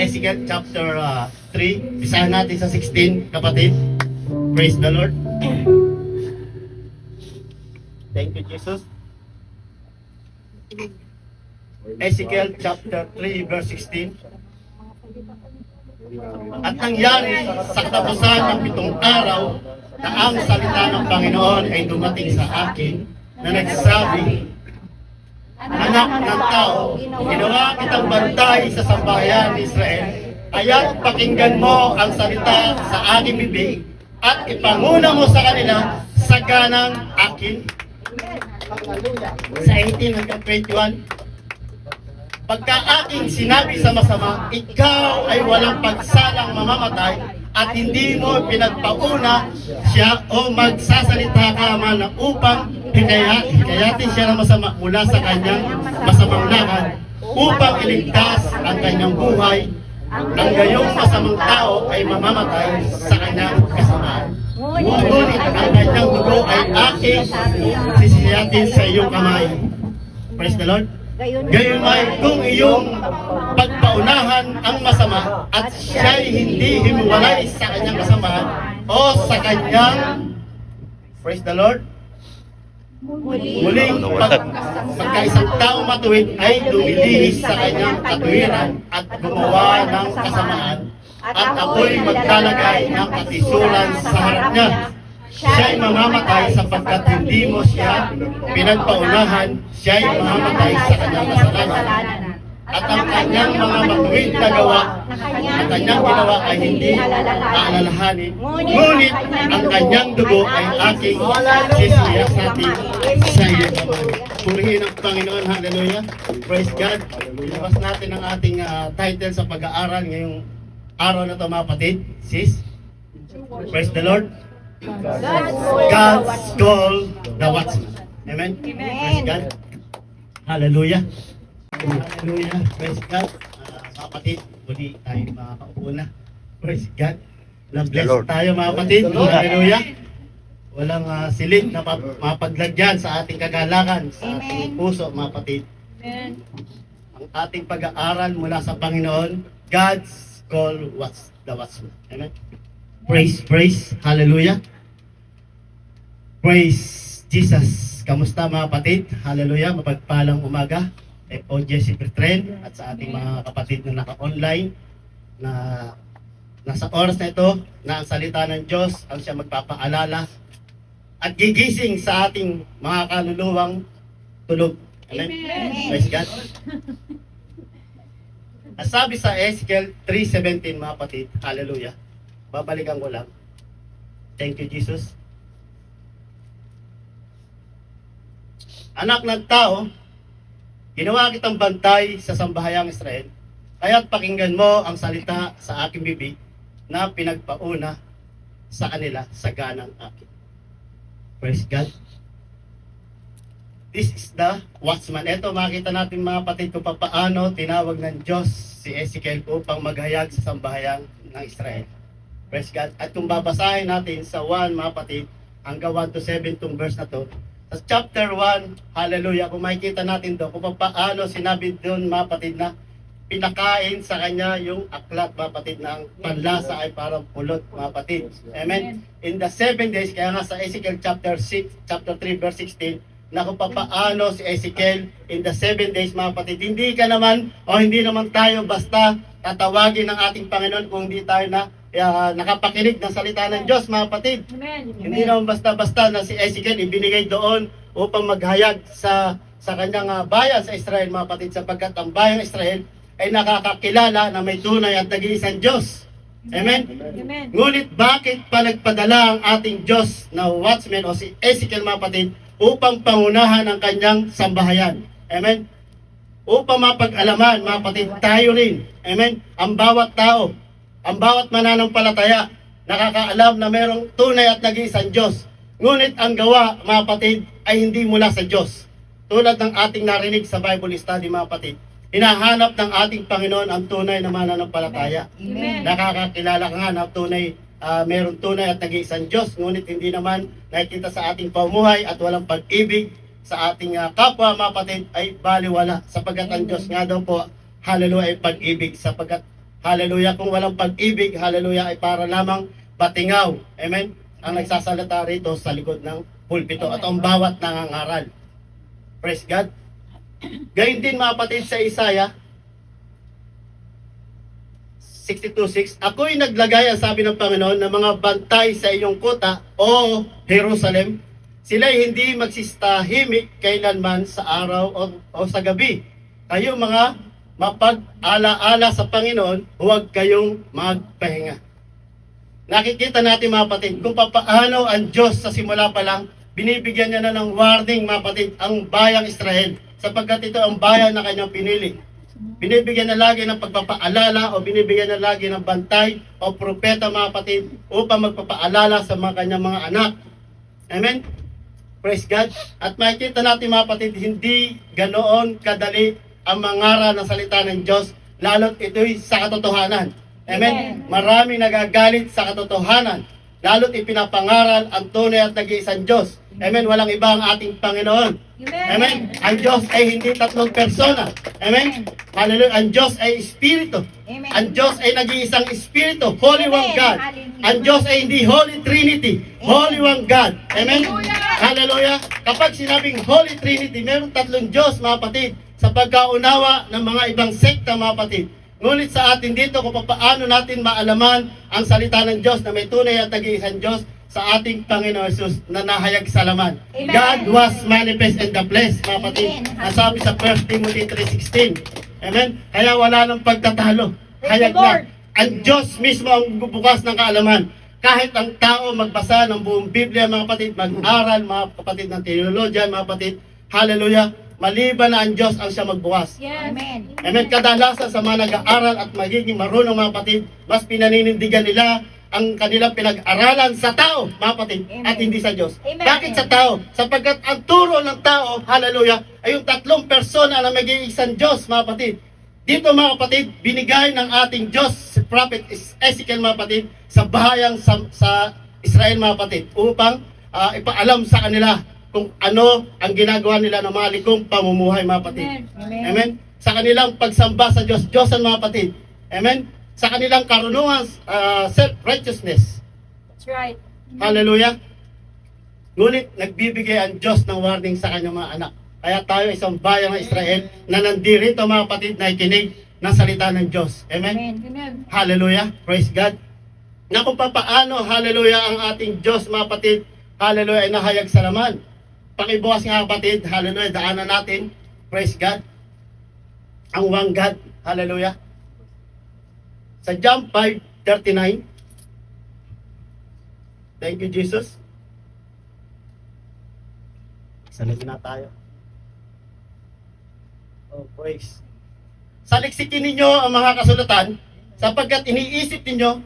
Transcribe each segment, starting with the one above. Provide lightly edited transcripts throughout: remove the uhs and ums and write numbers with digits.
Ezekiel chapter 3. Bisahan natin sa 16, kapatid. Praise the Lord. Thank you, Jesus. Ezekiel chapter 3, verse 16. At nangyari sa katapusan ng 7 araw na ang salita ng Panginoon ay dumating sa akin na nagsabi, Anak ng tao, ginawa kitang bantay sa sambahayan ni Israel. Kaya't pakinggan mo ang salita sa aking bibig at ipanguna mo sa kanila sa ganang akin. Sa 18 hanggang 21, pagka aking sinabi sa masama, ikaw ay walang pagsalang mamamatay at hindi mo pinagpauna siya o magsasalita ka man upang hikayatin siya ng masama mula sa kanyang masamang lakad upang iligtas ang kanyang buhay, ang gayong masamang tao ay mamamatay sa kanyang kasamaan. Ngunit ang kanyang dugo ay aking sisiyatin sa iyong kamay. Praise the Lord. Gayon ay kung iyong pagpaunahan ang masama at siya'y hindi himiwalay sa kanyang kasamaan o sa kanyang, praise the Lord, muling pagkaisang tao matuwid ay lumilihis sa kanyang katuwiran at gumawa ng kasamaan at ako'y maglalagay ng katisulan sa harap niya. Siya'y mamamatay sapagkat hindi mo siya pinagpaunahan, siya'y mamamatay sa kanyang kasalanan. At ang kanyang mga matuwid na gawa, ang kanyang ginawa ay hindi aalalahanin. Ngunit ang kanyang dugo ay aking sisiyasatin sa iyo. Purihin ang Panginoon, hallelujah. Praise God. Ilabas natin ang ating title sa pag-aaral ngayong araw na ito, mga kapatid. Sis, praise the Lord. God's call the watchman. Amen? Praise God. Hallelujah. Hallelujah. Praise God. Mga kapatid, muli tayo makakaupo na. Praise God. Bless tayo, mga kapatid. Hallelujah. Walang silid na mapaglagyan sa ating kagalakan, sa ating puso, mga kapatid. Ang ating pag-aaral mula sa Panginoon, God's call the watchman. Amen? Praise. Hallelujah. Praise Jesus. Kamusta, mga kapatid? Hallelujah. Mapagpalang umaga. Po Jesse Bertrand at sa ating mga kapatid na naka-online na nasa oras na ito na ang salita ng Diyos ang siya magpapaalala at gigising sa ating mga kaluluwang tulog. Amen? Praise God. At sabi sa Ezekiel 3:17, mga kapatid, hallelujah. Babalikan ko lang. Thank you, Jesus. Anak ng tao, ginawa kitang bantay sa sambahayang Israel, kaya't pakinggan mo ang salita sa aking bibig na pinagpauna sa kanila sa ganang akin. Praise God. This is the watchman. Ito, makita natin, mga kapatid, kung paano tinawag ng Diyos si Ezekiel upang maghayag sa sambahayang ng Israel. Praise God. At kung babasahin natin sa 1, mga kapatid, hanggang 1 to 7 itong verse na to, sa chapter 1, hallelujah, kung makikita natin doon, kung paano sinabi doon, mga kapatid, na pinakain sa kanya yung aklat, mga kapatid, na ang panlasa ay parang pulot, mga kapatid. Amen? In the 7 days, kaya nga sa Ezekiel chapter 3, verse 16, na kung paano si Ezekiel in the 7 days, mga kapatid, hindi naman tayo basta tatawagin ng ating Panginoon kung hindi tayo nakapakinig ng salita ng Diyos, mga kapatid. Amen. Hindi naman basta-basta na si Ezekiel ibinigay doon upang maghayag sa kanyang bayan sa Israel, mga kapatid, sapagkat ang bayang Israel ay nakakakilala na may tunay at nag-iisang Diyos. Amen? Amen. Ngunit bakit pa nagpadala ang ating Diyos na watchman o si Ezekiel, mga kapatid, upang pangunahan ang kanyang sambahayan? Amen? Upang mapag-alaman, mga kapatid, tayo rin. Amen? Ang bawat tao, ang bawat mananampalataya, nakakaalam na mayroong tunay at nag-iisang Diyos. Ngunit ang gawa, mga kapatid, ay hindi mula sa Diyos. Tulad ng ating narinig sa Bible study, mga kapatid, hinahanap ng ating Panginoon ang tunay na mananampalataya. Amen. Nakakakilala nga na mayroong tunay at nag-iisang Diyos, ngunit hindi naman nakikita sa ating pamumuhay at walang pag-ibig sa ating kapwa, mga kapatid, ay baliwala. Sapagkat ang Diyos nga daw po, hallelujah, ay pag-ibig. Sapagkat hallelujah, kung walang pag-ibig, hallelujah, ay para lamang batingaw. Amen? Ang nagsasalita rito sa likod ng pulpito at ang bawat nangangaral. Praise God. Gayun din mga kapatid sa Isaiah 62:6, ako'y naglagay, ang sabi ng Panginoon, ng mga bantay sa iyong kuta, o Jerusalem. Sila'y hindi magsistahimik kailanman sa araw o sa gabi. Kayo mga mapag-ala-ala sa Panginoon, huwag kayong magpahinga. Nakikita natin mga kapatid kung paano ang Diyos sa simula pa lang, binibigyan niya na ng warning mga kapatid ang bayang Israel, sapagkat ito ang bayan na kanyang pinili. Binibigyan na lagi ng pagpapaalala o binibigyan na lagi ng bantay o propeta mga kapatid upang magpapaalala sa mga kanyang mga anak. Amen? Praise God. At makikita natin mga kapatid, hindi ganoon kadali ang mangaral ng salita ng Diyos, lalo't ito'y sa katotohanan. Amen? Maraming nagagalit sa katotohanan, lalo't ipinapangaral ang tunay at nag-iisang Diyos. Amen? Walang iba ang ating Panginoon. Amen? Ang Diyos ay hindi tatlong persona. Amen? Hallelujah. Ang Diyos ay Espiritu. Ang Diyos ay nag-iisang Espiritu. Holy One God. Ang Diyos ay hindi Holy Trinity. Holy One God. Amen? Hallelujah. Kapag sinabing Holy Trinity, meron tatlong Diyos mga kapatid sa pagkaunawa ng mga ibang sekta mga kapatid. Ngunit sa atin dito kung paano natin maalaman ang salita ng Diyos na may tunay at nag-iisang Diyos sa ating Panginoon Jesus na nahayag sa laman. Amen. God was manifest in the flesh, mga kapatid. Amen. Nasabi sa 1 Timothy 3:16. Amen? Kaya wala nang pagtatalo. Hayag Praise the Lord. na. Ang Diyos mismo ang bubukas ng kaalaman. Kahit ang tao magbasa ng buong Biblia, mga kapatid, mag-aral, mga kapatid, ng teologian, mga kapatid, hallelujah, maliban na ang Diyos ang siya magbukas. Yes. Amen. Amen. Kadalasan sa mga nag-aaral at magiging marunong mga kapatid, mas pinaninindigan nila ang kanilang pinag-aralan sa tao, mga kapatid, Amen. at hindi sa Diyos. Amen. Bakit sa tao? Sapagkat ang turo ng tao, hallelujah, ay yung tatlong persona na magiging isang Diyos, mga kapatid. Dito mga kapatid, binigay ng ating Diyos, si Prophet Ezekiel mga kapatid, sa bahayang sa Israel mga kapatid, upang ipaalam sa kanila kung ano ang ginagawa nila ng mga likong pamumuhay mga kapatid. Amen. Amen. Sa kanilang pagsamba sa Diyos, Diyosan mga kapatid. Amen. Sa kanilang karunungan, self-righteousness. That's right. Hallelujah. Ngunit nagbibigay ang Diyos ng warning sa kanyang mga anak. Kaya tayo isang bayan ng Israel na nandirito mga kapatid na ikinig ng salita ng Diyos. Amen. Amen. Amen. Hallelujah. Praise God. Na kung paano, hallelujah, ang ating Diyos mga kapatid, hallelujah, ay nahayag sa laman. Pakibukas nga kapatid, hallelujah, daanan natin. Praise God. Ang one God. Hallelujah. Sa John 5:39. Thank you, Jesus. Salita na tayo. Oh, praise. Saliksikin ninyo ang mga kasulatan sapagkat iniisip ninyo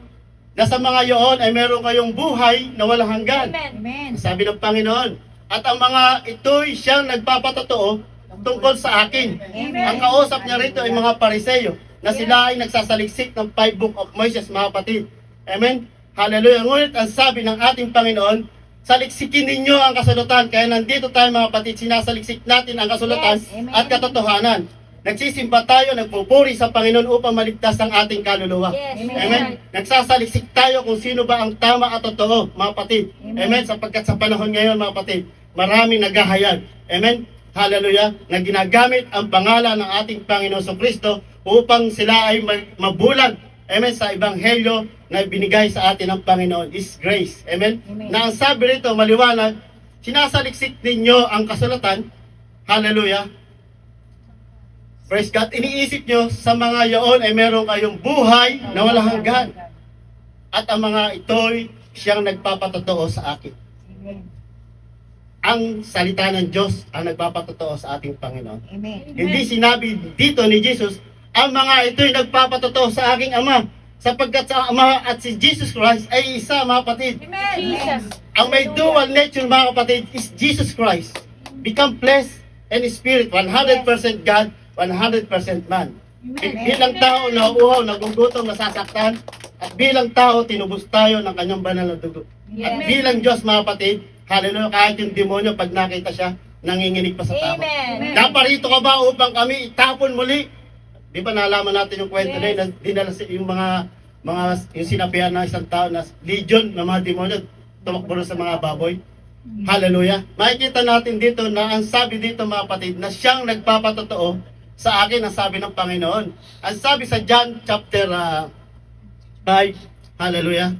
na sa mga iyon ay meron kayong buhay na walang hanggan. Amen. Amen. Sabi ng Panginoon. At ang mga ito'y siyang nagpapatotoo tungkol sa akin. Amen. Ang kausap niya rito ay mga Pariseyo na sila ay nagsasaliksik ng 5 book of Moses, mga kapatid. Amen? Hallelujah. Ngunit ang sabi ng ating Panginoon, saliksikin ninyo ang kasulatan. Kaya nandito tayo mga kapatid, sinasaliksik natin ang kasulatan Yes. Amen. at katotohanan. Nagsisimba tayo, nagpupuri sa Panginoon upang maligtas ang ating kaluluwa. Yes. Amen. Nagsasaliksik tayo kung sino ba ang tama at totoo, mga kapatid. Amen. Amen. Sapagkat sa panahon ngayon, mga kapatid, maraming naghahayag. Amen. Hallelujah. Na ginagamit ang pangalan ng ating Panginoon sa Kristo upang sila ay mabulag. Amen. Sa ebanghelyo na binigay sa atin ng Panginoon is grace. Amen. Amen. Na ang sabi rito, maliwanag, sinasaliksik ninyo ang kasulatan. Hallelujah. Praise God. Iniisip nyo sa mga yaon ay meron kayong buhay na walang hanggan. At ang mga ito'y siyang nagpapatotoo sa akin. Amen. Ang salita ng Diyos ang nagpapatotoo sa ating Panginoon. Amen. Hindi sinabi dito ni Jesus, ang mga ito'y nagpapatotoo sa aking Ama. Sapagkat sa Ama at si Jesus Christ ay isa, mga kapatid. Amen. Jesus. Ang may dual nature, mga kapatid, is Jesus Christ. Become flesh and spirit, 100% God, 100% man. Bilang tao na uuhaw, nagugutom, nasasaktan, at bilang tao, tinubos tayo ng kanyang banal na dugo. At Yes. bilang Diyos, mga kapatid, hallelujah, kahit yung demonyo, pag nakita siya, nanginginig pa sa takot. Amen. Naparito ka ba upang kami itapon muli? Di ba nalaman natin yung kwento na yun, na dinala yung yung sinabihan ng isang tao na legion ng mga demonyo, tumakbo na sa mga baboy. Hallelujah. Makikita natin dito na ang sabi dito mga kapatid, na siyang nagpapatotoo sa akin ang sabi ng Panginoon. Ang sabi sa John chapter 5, hallelujah,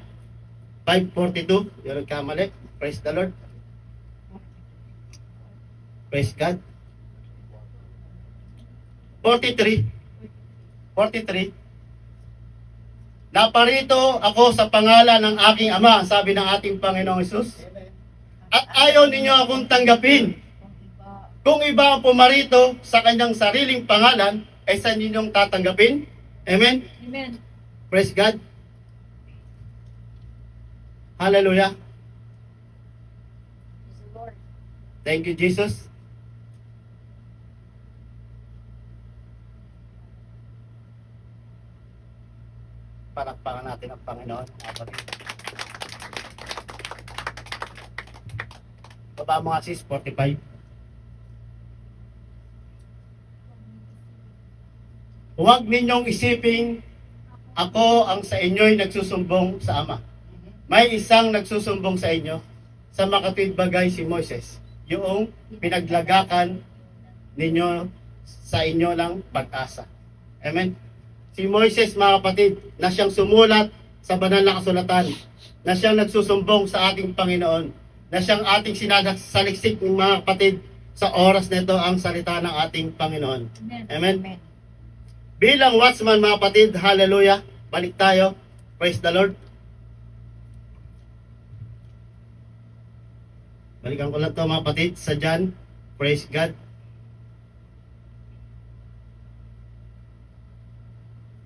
5:42, yun ang kamali. Praise the Lord. Praise God. 43. Naparito ako sa pangalan ng aking Ama, sabi ng ating Panginoong Hesus. At ayaw ninyo akong tanggapin. Kung iba ang pumarito sa kanyang sariling pangalan, ay saan ninyong tatanggapin? Amen? Amen. Praise God. Hallelujah. Thank you, Jesus. Palakpakan natin ang Panginoon. Baba mo nga sis, 45. Huwag ninyong isiping ako ang sa inyo'y nagsusumbong sa Ama. May isang nagsusumbong sa inyo, sa makatwid bagay si Moises, yung pinaglagakan ninyo sa inyo ng pag-asa. Amen? Si Moises, mga kapatid, na siyang sumulat sa banal na kasulatan, na siyang nagsusumbong sa ating Panginoon, na siyang ating sinasaliksik ng mga kapatid sa oras nito ang salita ng ating Panginoon. Amen? Bilang watchman, mga kapatid, hallelujah, balik tayo, praise the Lord. Balikan ko lang ito mga kapatid sa John, praise God.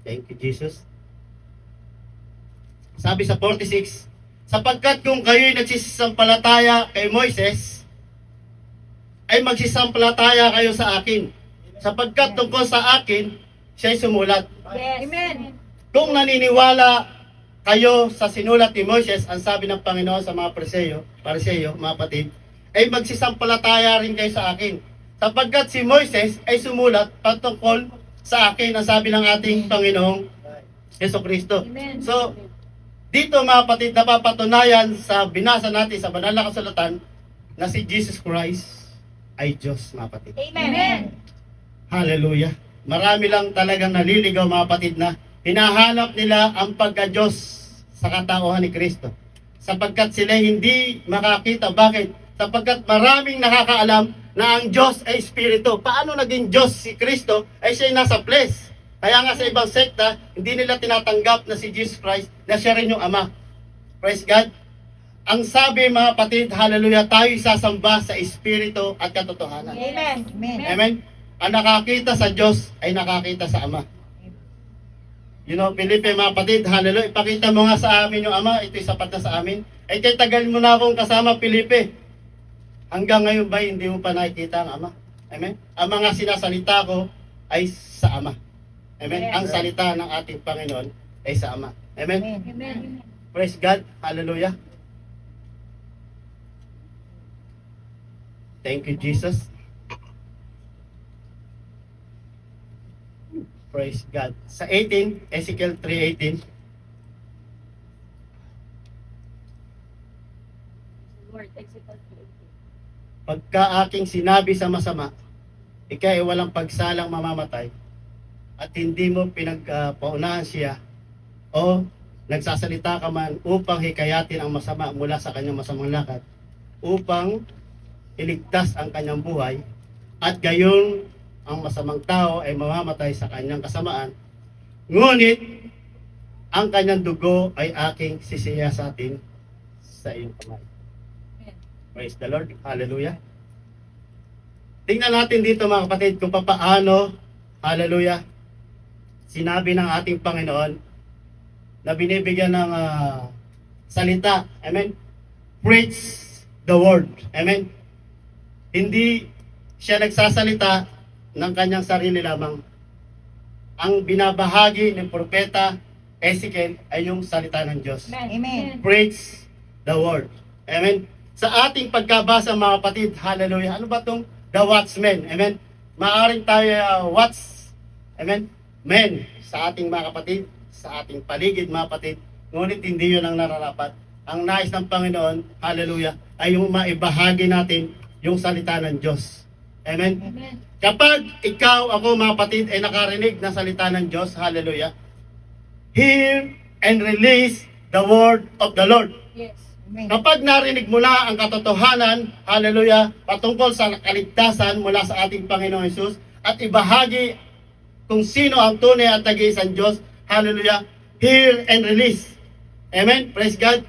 Thank you, Jesus. Sabi sa 46, sapagkat kung kayo'y nagsisisampalataya kay Moises, ay magsisampalataya kayo sa akin. Sapagkat tungkol sa akin, siya'y sumulat. Yes. Amen. Kung naniniwala kayo sa sinulat ni Moises, ang sabi ng Panginoon sa mga Pariseyo, mga kapatid, ay magsisampalataya rin kayo sa akin. Sapagkat si Moises ay sumulat patungkol sa akin, ang sabi ng ating Panginoong Jesucristo. Amen. So, dito mga kapatid, napapatunayan sa binasa natin sa banal na kasulatan na si Jesus Christ ay Diyos, mga kapatid. Amen. Hallelujah. Marami lang talagang naliligaw, mga kapatid, na hinahanap nila ang pagka-Diyos sa katauhan ni Kristo. Sapagkat sila hindi makakita. Bakit? Sapagkat maraming nakakaalam na ang Diyos ay Espiritu. Paano naging Diyos si Kristo ay siya nasa flesh? Kaya nga sa ibang sekta, hindi nila tinatanggap na si Jesus Christ, na siya rin yung Ama. Praise God. Ang sabi, mga kapatid, hallelujah, tayo sasamba sa Espiritu at katotohanan. Amen. Amen. Ang nakakita sa Diyos ay nakakita sa Ama. You know, Felipe, mga kapatid, hallelujah, ipakita mo nga sa amin yung Ama, ito'y sapat na sa amin. Ay kay tagal mo na akong kasama, Felipe. Hanggang ngayon ba hindi mo pa nakikita ang Ama? Amen? Ang mga sinasalita ko ay sa Ama. Amen? Ang salita ng ating Panginoon ay sa Ama. Amen? Amen. Praise God. Hallelujah. Thank you, Jesus. Praise God. Sa 18, Ezekiel 3:18. Lord, exit us. Pagka aking sinabi sa masama, ikay walang pagsalang mamamatay, at hindi mo pinagpaunahan siya, o nagsasalita ka man upang hikayatin ang masama mula sa kanyang masamang lakad, upang iligtas ang kanyang buhay, at gayon ang masamang tao ay mamamatay sa kanyang kasamaan, ngunit ang kanyang dugo ay aking sisiyasatin sa iyong kamay. Praise the Lord. Hallelujah. Tingnan natin dito, mga kapatid, kung paano, hallelujah, sinabi ng ating Panginoon na binibigyan ng salita. Amen. Preach the word. Amen. Hindi siya nagsasalita ng kanyang sarili lamang. Ang binabahagi ng propeta Ezekiel ay yung salita ng Diyos. Amen. Preach the word. Amen. Sa ating pagkabasa, mga kapatid, hallelujah. Ano ba itong the watchman? Amen. Maaring tayo watch. Amen. men sa ating mga kapatid, sa ating paligid mga kapatid. Ngunit hindi yun ang nararapat. Ang nais ng Panginoon, hallelujah, ay yung maibahagi natin yung salita ng Diyos. Amen? Amen. Kapag ikaw, ako mga kapatid, ay nakarinig ng salita ng Diyos, hallelujah, hear and release the word of the Lord. Yes. Kapag narinig mo na ang katotohanan, hallelujah, patungkol sa kaligtasan mula sa ating Panginoon Hesus, at ibahagi kung sino ang tunay at nag-iisang Diyos, hallelujah, hear and release. Amen? Praise God.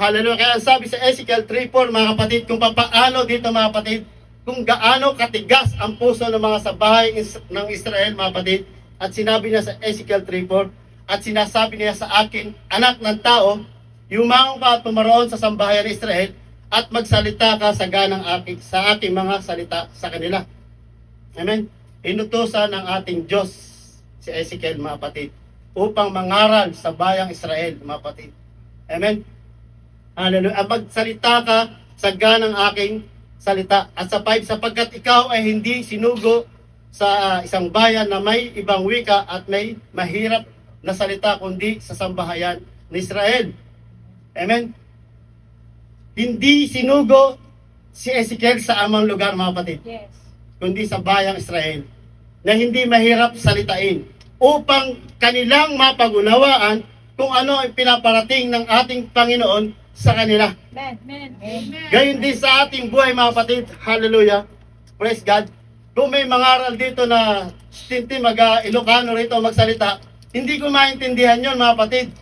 Hallelujah. Kaya sabi sa Ezekiel 3:4, mga kapatid, kung papaano dito mga kapatid, kung gaano katigas ang puso ng mga sa bahay ng Israel, mga kapatid, at sinabi niya sa Ezekiel 3:4, at sinasabi niya sa akin, anak ng tao, yumangon ka at pumaroon sa sambahayan ng Israel, at magsalita ka sa aking mga salita sa kanila. Amen? Inutusan ng ating Diyos si Ezekiel, mga kapatid, upang mangaral sa bayang Israel, mga kapatid. Amen? Hallelujah. Magsalita ka sa ganang aking salita. At sa 5, sapagkat ikaw ay hindi sinugo sa isang bayan na may ibang wika at may mahirap na salita kundi sa sambahayan ni Israel. Amen? Hindi sinugo si Ezekiel sa amang lugar, mga kapatid, Yes. kundi sa bayang Israel na hindi mahirap salitain upang kanilang mapagunawaan kung ano ang pinaparating ng ating Panginoon sa kanila. Amen. Amen. Amen. Gayon din sa ating buhay, mga kapatid. Hallelujah. Praise God. Kung may mangaral dito na stinti mag-Ilocano rito magsalita, hindi ko maintindihan yon, mga kapatid.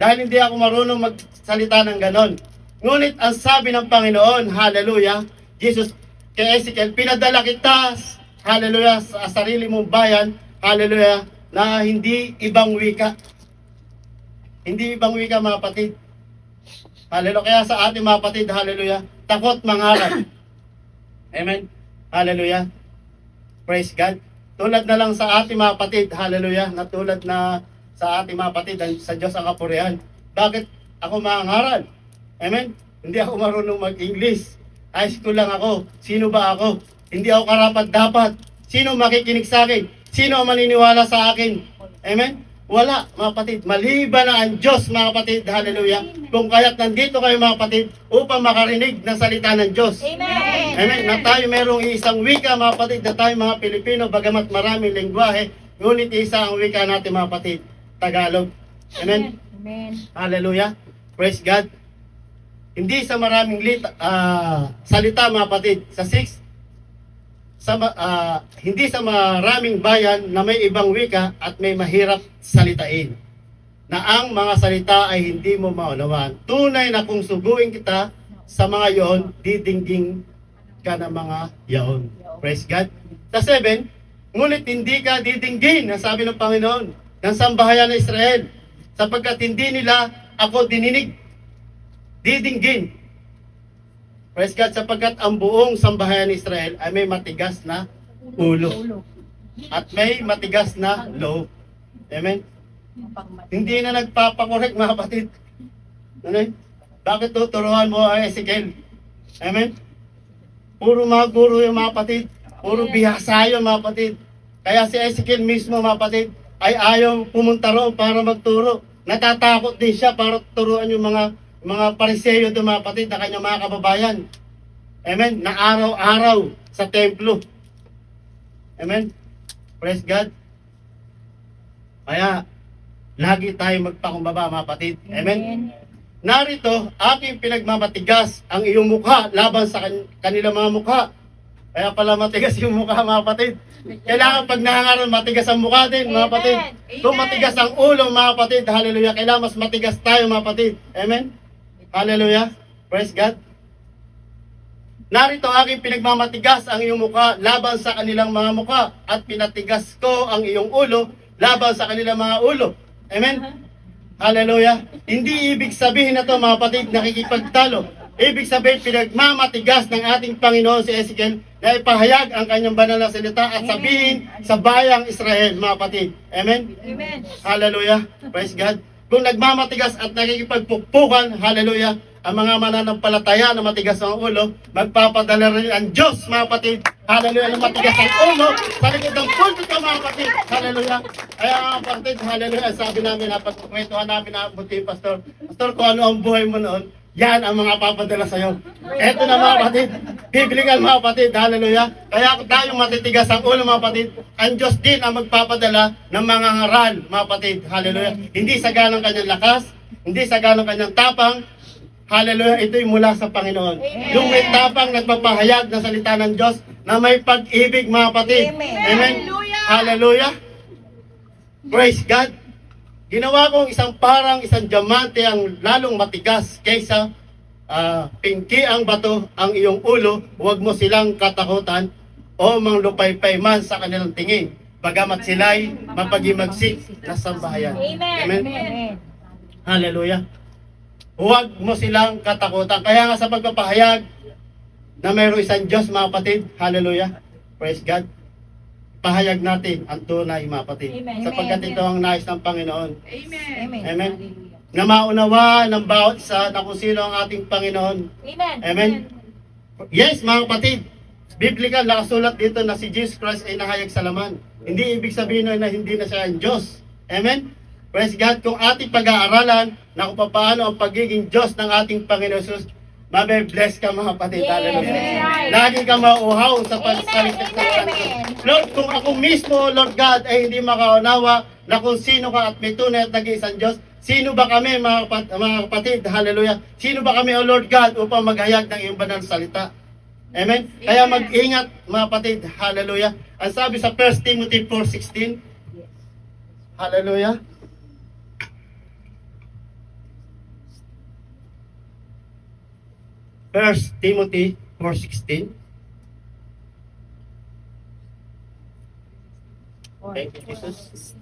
Dahil hindi ako marunong magsalita ng ganon. Ngunit ang sabi ng Panginoon, hallelujah, Jesus kay Ezekiel, pinadala kita, hallelujah, sa sarili mong bayan, hallelujah, na hindi ibang wika. Hindi ibang wika, mga kapatid. Hallelujah. Kaya sa ating mga kapatid, hallelujah, takot mangaral. Amen. Hallelujah. Praise God. Tulad na lang sa ating mga kapatid, hallelujah, na tulad na sa ating mga kapatid, sa Diyos ang kapurihan. Bakit ako mangaral? Amen. Hindi ako marunong mag-English. High school lang ako. Sino ba ako? Hindi ako karapat-dapat. Sino makikinig sa akin? Sino ang maniniwala sa akin? Amen. Wala, mga kapatid. Maliban na ang Diyos, mga kapatid. Hallelujah. Kung kaya't nandito kayo, mga kapatid, upang makarinig ng salita ng Diyos. Amen. Amen. Na tayo merong isang wika, mga kapatid, na tayo mga Pilipino, bagamat maraming lengguwahe, ngunit isa ang wika natin, mga kapatid, Tagalog. Amen. Amen. Hallelujah. Praise God. Hindi sa maraming salita, mga kapatid. Sa 6, hindi sa maraming bayan na may ibang wika at may mahirap salitain, na ang mga salita ay hindi mo maunawaan. Tunay na kung suguin kita sa mga iyon, didingging ka ng mga iyon. Praise God. Sa 7, ngunit hindi ka didinggin, ang sabi ng Panginoon, ng sambahayan ng Israel, sapagkat hindi nila ako dininig. Didinggin. Praise God, sapagkat ang buong sambahayan ng Israel ay may matigas na ulo at may matigas na loob. Amen? Hindi na nagpapakorek, mga kapatid. Amen? Bakit tuturuan mo ang Ezekiel? Amen? Puro mga guro yung mga kapatid. Puro bihasa yun, mga kapatid. Kaya si Ezekiel mismo, mga kapatid, ay ayaw pumunta roon para magturo. Natatakot din siya para turuan yung mga pariseyo doon, mga kapatid, na kanyang mga kababayan. Amen? Na araw-araw sa templo. Amen? Praise God. Kaya, lagi tayo magpakumbaba, mga kapatid. Amen? Narito, aking pinagmamatigas ang iyong mukha laban sa kanilang mga mukha. Kaya pala matigas yung mukha, mga kapatid. Kailangan pag nangangaral, matigas ang mukha din, mga kapatid. Kung matigas ang ulo, mga kapatid, hallelujah, kailangan mas matigas tayo, mga kapatid. Amen? Hallelujah. Praise God. Narito aking pinagmamatigas ang iyong mukha laban sa kanilang mga mukha, at pinatigas ko ang iyong ulo laban sa kanilang mga ulo. Amen? Hallelujah. Hindi ibig sabihin na to, mga kapatid, nakikipagtalo. Ibig sabihin, pinagmamatigas ng ating Panginoon si Ezekiel na ipahayag ang kanyang banal na salita at sabihin sa bayang Israel, mga kapatid. Amen? Amen. Hallelujah. Praise God. Kung nagmamatigas at nakikipagpukpukan, hallelujah, ang mga mananampalataya na matigas ang ulo, magpapadala rin ang Diyos, mga kapatid. Hallelujah, na matigas ang ulo sa likod ng pulpito, mga kapatid. Hallelujah. Kaya mga kapatid, hallelujah, sabi namin, napagkwentuhan namin na buti, Pastor, kung ano ang buhay mo noon, yan ang mga papadala sa'yo. Eto na mga kapatid, biblical mga kapatid, hallelujah. Kaya tayong matitigas ang ulo mga kapatid, ang Diyos din ang magpapadala ng mga ngaral mga kapatid, hallelujah. Hindi sa ganang kanyang lakas, hindi sa ganang kanyang tapang, hallelujah, ito'y mula sa Panginoon. Yung may tapang nagpapahayag na salita ng Diyos na may pag-ibig mga kapatid. Amen. Hallelujah. Praise God. Ginawa kong isang diamante ang lalong matigas kaysa pinki ang bato ang iyong ulo, huwag mo silang katakutan o manglupaypay man sa kanilang tingin, bagamat sila'y mapagimagsik na sambahayan. Amen. Hallelujah. Huwag mo silang katakutan. Kaya nga sa pagpapahayag na mayroong isang Diyos mga kapatid, hallelujah, praise God, pahayag natin ang tunay mga kapatid. Sapagkat ito ang nais ng Panginoon. Amen. Na maunawa ng bawat isa na kung sino ang ating Panginoon. Amen. Yes, mga kapatid. Biblical, nakasulat dito na si Jesus Christ ay nahayag sa laman. Hindi ibig sabihin na hindi na siya ang Diyos. Amen. Praise God. Kung ating pag-aaralan na kung paano ang pagiging Diyos ng ating Panginoon Jesus, mabe-bless ka mga kapatid. Hallelujah. Lagi ka mauhaw sa pagsalita sa Panginoon. Lord, kung ako mismo, Lord God, ay hindi makaunawa na kung sino ka at may tunay at nag-iisang Diyos, sino ba kami mga kapatid? Hallelujah. Sino ba kami, O Lord God, upang maghayag ng iyong banal salita? Amen? Kaya mag-ingat mga kapatid. Hallelujah. Ang sabi sa 1 Timothy 4:16, hallelujah. First Timothy 4:16. Thank you, Jesus.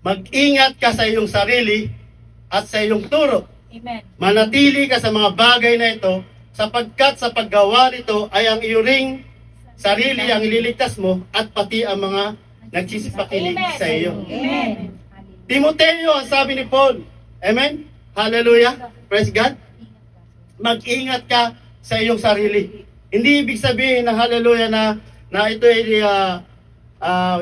Mag-ingat ka sa iyong sarili at sa iyong turo. Manatili ka sa mga bagay na ito, sapagkat sa paggawa nito ay ang iyong ring sarili ang ililigtas mo at pati ang mga nagsisipakinig sa iyo. Timoteo, ang sabi ni Paul. Amen? Hallelujah. Praise God. Mag-ingat ka sa iyong sarili. Hindi ibig sabihin na hallelujah na ito ay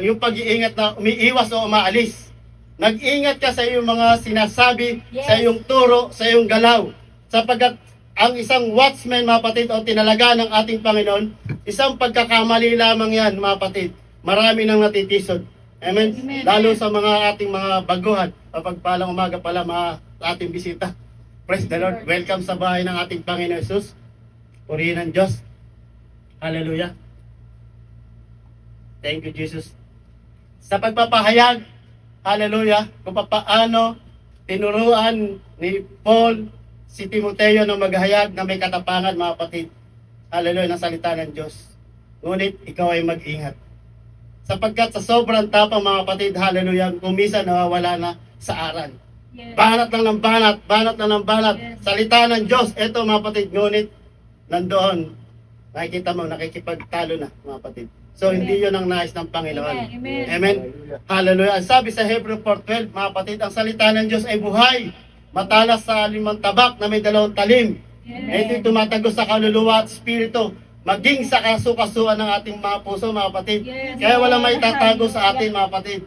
yung pag-iingat na umiiwas o umaalis. Nag-ingat ka sa iyong mga sinasabi, sa iyong turo, sa iyong galaw. Sapagkat ang isang watchman, mga kapatid, o tinalaga ng ating Panginoon, isang pagkakamali lamang yan, mga kapatid. Marami nang natitisod. Amen? Lalo sa mga ating mga baguhan, kapag palang umaga pala mga ating bisita. Praise the Lord. Welcome sa bahay ng ating Panginoon Jesus. Purihin ng Diyos. Hallelujah. Thank you, Jesus. Sa pagpapahayag, hallelujah, kung paano tinuruan ni Paul si Timoteo na maghayag na may katapangan, mga kapatid. Hallelujah, ng salita ng Diyos. Ngunit ikaw ay mag-ingat. Sapagkat sa sobrang tapang, mga kapatid, hallelujah, kumisa nawawala na sa aral. Banat lang ng banat. Salita ng Diyos, eto mga kapatid, ngunit nandoon, nakikita mo, nakikipagtalo na, mga kapatid. So, hindi yun ang nais ng Panginoon. Amen. Hallelujah. Ang sabi sa Hebrew 4:12, mga kapatid, ang salita ng Diyos ay buhay, matalas sa limang tabak na may 2 talim. Ito'y tumatagos sa kaluluwa at spirito, maging sa kasukasuan ng ating mga puso, mga kapatid. Kaya wala may tatago sa atin, mga kapatid.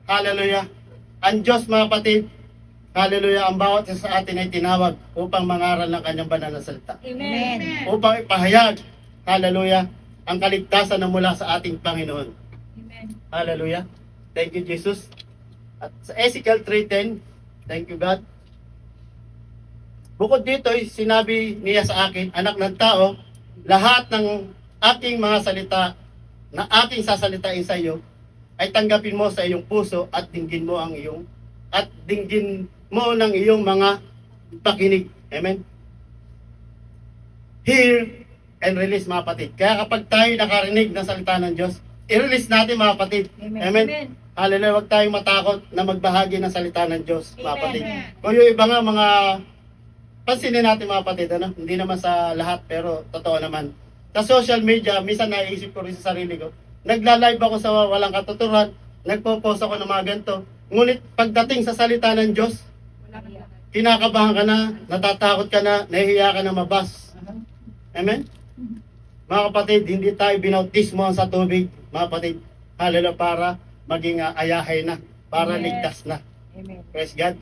Hallelujah. Ang Diyos, mga kapatid, hallelujah, ang bawat isa sa atin ay tinawag upang mangaral ng kanyang banal na salita. Upang ipahayag, hallelujah, ang kaligtasan na mula sa ating Panginoon. Hallelujah. Thank you, Jesus. At sa Ezekiel 3:10, thank you, God. Bukod dito, sinabi niya sa akin, anak ng tao, lahat ng aking mga salita na aking sasalitain sa iyo, ay tanggapin mo sa iyong puso at dinggin mo ng iyong mga pakinig. Amen. Hear and release, mga kapatid. Kaya kapag tayo nakarinig ng salita ng Diyos, i-release natin, mga kapatid. Amen. Hallelujah. Huwag tayong matakot na magbahagi ng salita ng Diyos, mga kapatid. Kung yung iba nga mga pansinin natin, mga kapatid, hindi naman sa lahat, pero totoo naman. Sa social media, minsan naisip ko rin sa sarili ko, nagla-live ako sa walang katuturan, nagpo-post ako ng mga ganito. Ngunit pagdating sa salita ng Diyos, kinakabahan ka na, natatakot ka na, nahihiya ka na mabas. Amen? Mga kapatid, hindi tayo binautismo sa tubig, mga kapatid. Hallelujah, para maging ayahay na, para ligtas na. Praise God.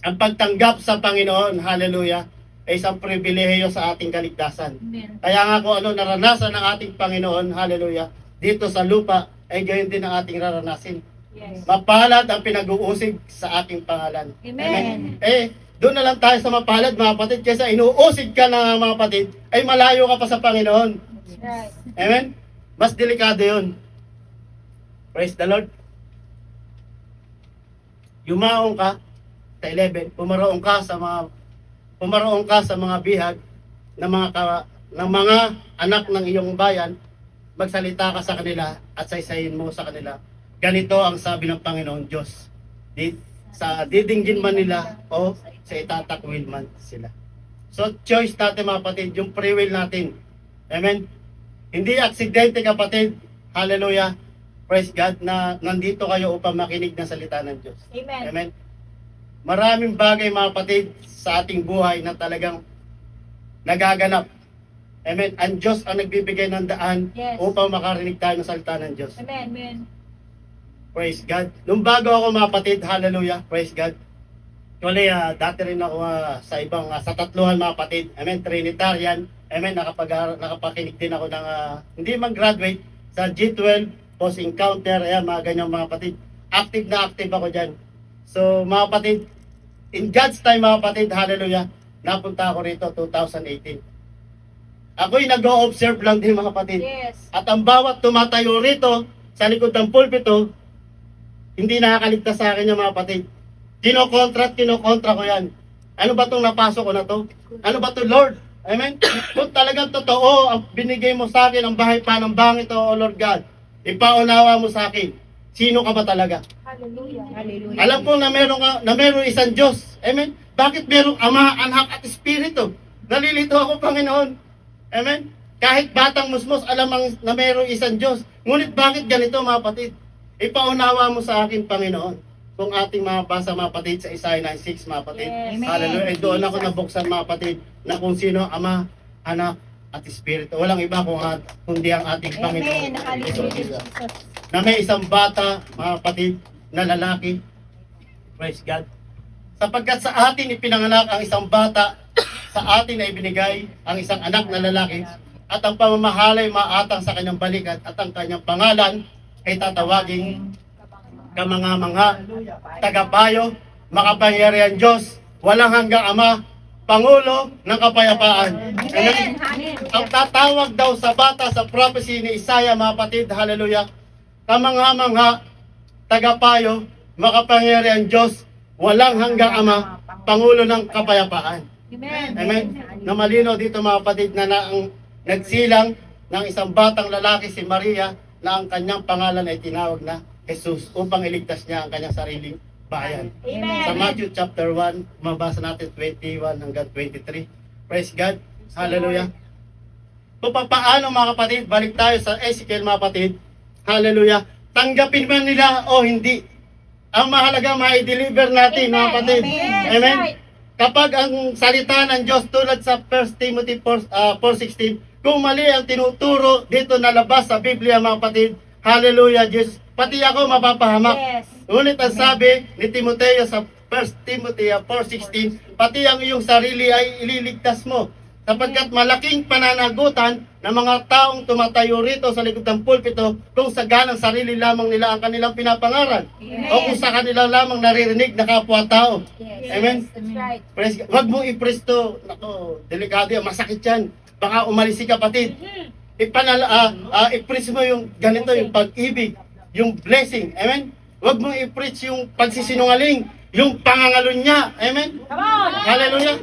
Ang pagtanggap sa Panginoon, hallelujah, ay isang pribilehiyo sa ating kaligtasan. Kaya nga kung ano naranasan ng ating Panginoon, hallelujah, dito sa lupa, ay gayon din ang ating raranasin. Mapalad ang pinag-uusig sa aking pangalan. Amen. Doon na lang tayo sa mapalad, mga kapatid, kaysa inuusig ka na, mga kapatid, ay malayo ka pa sa Panginoon. Amen? Mas delikado yun. Praise the Lord. Yumaong ka sa 11, pumaroon ka sa mga bihag ng mga anak ng iyong bayan, magsalita ka sa kanila at saysayin mo sa kanila. Ganito ang sabi ng Panginoon Diyos. Sa didinggin man nila o sa itatakwil man sila. So choice natin, mga kapatid, yung free will natin. Amen? Hindi aksidente, kapatid. Hallelujah. Praise God na nandito kayo upang makinig ng salita ng Diyos. Amen. Amen? Maraming bagay, mga kapatid, sa ating buhay na talagang nagaganap. Amen? Ang Diyos ang nagbibigay ng daan upang makarinig tayo ng salita ng Diyos. Amen. Praise God. Nung bago ako, mga kapatid, hallelujah, praise God. Actually, dati rin ako sa tatluhan, mga kapatid. Amen, Trinitarian. Amen, nakapakinig din ako ng, hindi man graduate, sa G12, post-encounter, ayan, mga ganyang mga kapatid. Active na active ako dyan. So, mga kapatid, in God's time, mga kapatid, hallelujah, napunta ako rito 2018. Ako'y nag-o-observe lang din, mga kapatid. Yes. At ang bawat tumatayo rito, sa likod ng pulpito, hindi nakakaligtas sa akin yung mga kapatid. Kinokontra ko yan. Ano ba itong napasok ko na to? Ano ba to, Lord? Amen? Kung talagang totoo, ang binigay mo sa akin, ang bahay panambang ito, O Lord God, ipaunawa mo sa akin. Sino ka ba talaga? Hallelujah. Alam ko na meron isang Diyos. Amen? Bakit merong Ama, Anak at Espiritu? Nalilito ako, Panginoon. Amen? Kahit batang musmos, alam na meron isang Diyos. Ngunit bakit ganito, mga kapatid? Ipaunawa mo sa akin, Panginoon. Kung ating mabasa, mga kapatid, sa Isaiah 9:6, mga kapatid. Yes. Hallelujah. Ay doon ako nabuksan, mga kapatid, na kung sino Ama, Anak, at Espiritu. Walang iba kundi ang ating Panginoon. Hallelujah. Na may isang bata, mga kapatid, na lalaki. Praise God. Sapagkat sa atin ipinanganak ang isang bata, sa atin ay binigay ang isang anak na lalaki, at ang pamamahala ay maatang sa kanyang balikat, at ang kanyang pangalan ay tatawaging kamangha-mangha, tagapayo, makapangyarihan Diyos, walang hanggang Ama, Pangulo ng Kapayapaan. Amen. Ang tatawag daw sa bata sa prophecy ni Isaiah, mga kapatid, hallelujah, kamangha-mangha, tagapayo, makapangyarihan Diyos, walang hanggang Ama, Pangulo ng Kapayapaan. Amen. Na malinaw dito, mga kapatid, na ang nagsilang ng isang batang lalaki, si Maria, na ang kanyang pangalan ay tinawag na Jesus upang iligtas niya ang kanyang sariling bayan. Amen. Sa Matthew chapter 1, mabasa natin 21 hanggang 23. Praise God. Hallelujah. Kung paano, mga kapatid, balik tayo sa Ezekiel, mga kapatid. Hallelujah. Tanggapin man nila o hindi, ang mahalaga ma-deliver natin, mga kapatid. Amen. Kapag ang salita ng Diyos tulad sa 1 Timothy 4:16, kung mali ang tinuturo dito na labas sa Biblia, mga kapatid, hallelujah, Diyos, pati ako mapapahamak. Yes. Ngunit ang sabi ni Timoteo sa 1 Timothy 4:16, pati ang iyong sarili ay ililigtas mo. Sapagkat malaking pananagutan ng mga taong tumatayo rito sa likod ng pulpito kung sa ganang sarili lamang nila ang kanilang pinapangaral. O kung sa kanila lamang naririnig na kapwa-tao. Amen? That's right. Praise God. Huwag mo i-presto. Nako, delikado yan. Masakit yan. Baka umalis si kapatid. I-preach mo yung ganito, yung pag-ibig, yung blessing. Amen? Huwag mo i-preach yung pagsisinungaling, yung pangangalunya. Amen? Come on. Hallelujah.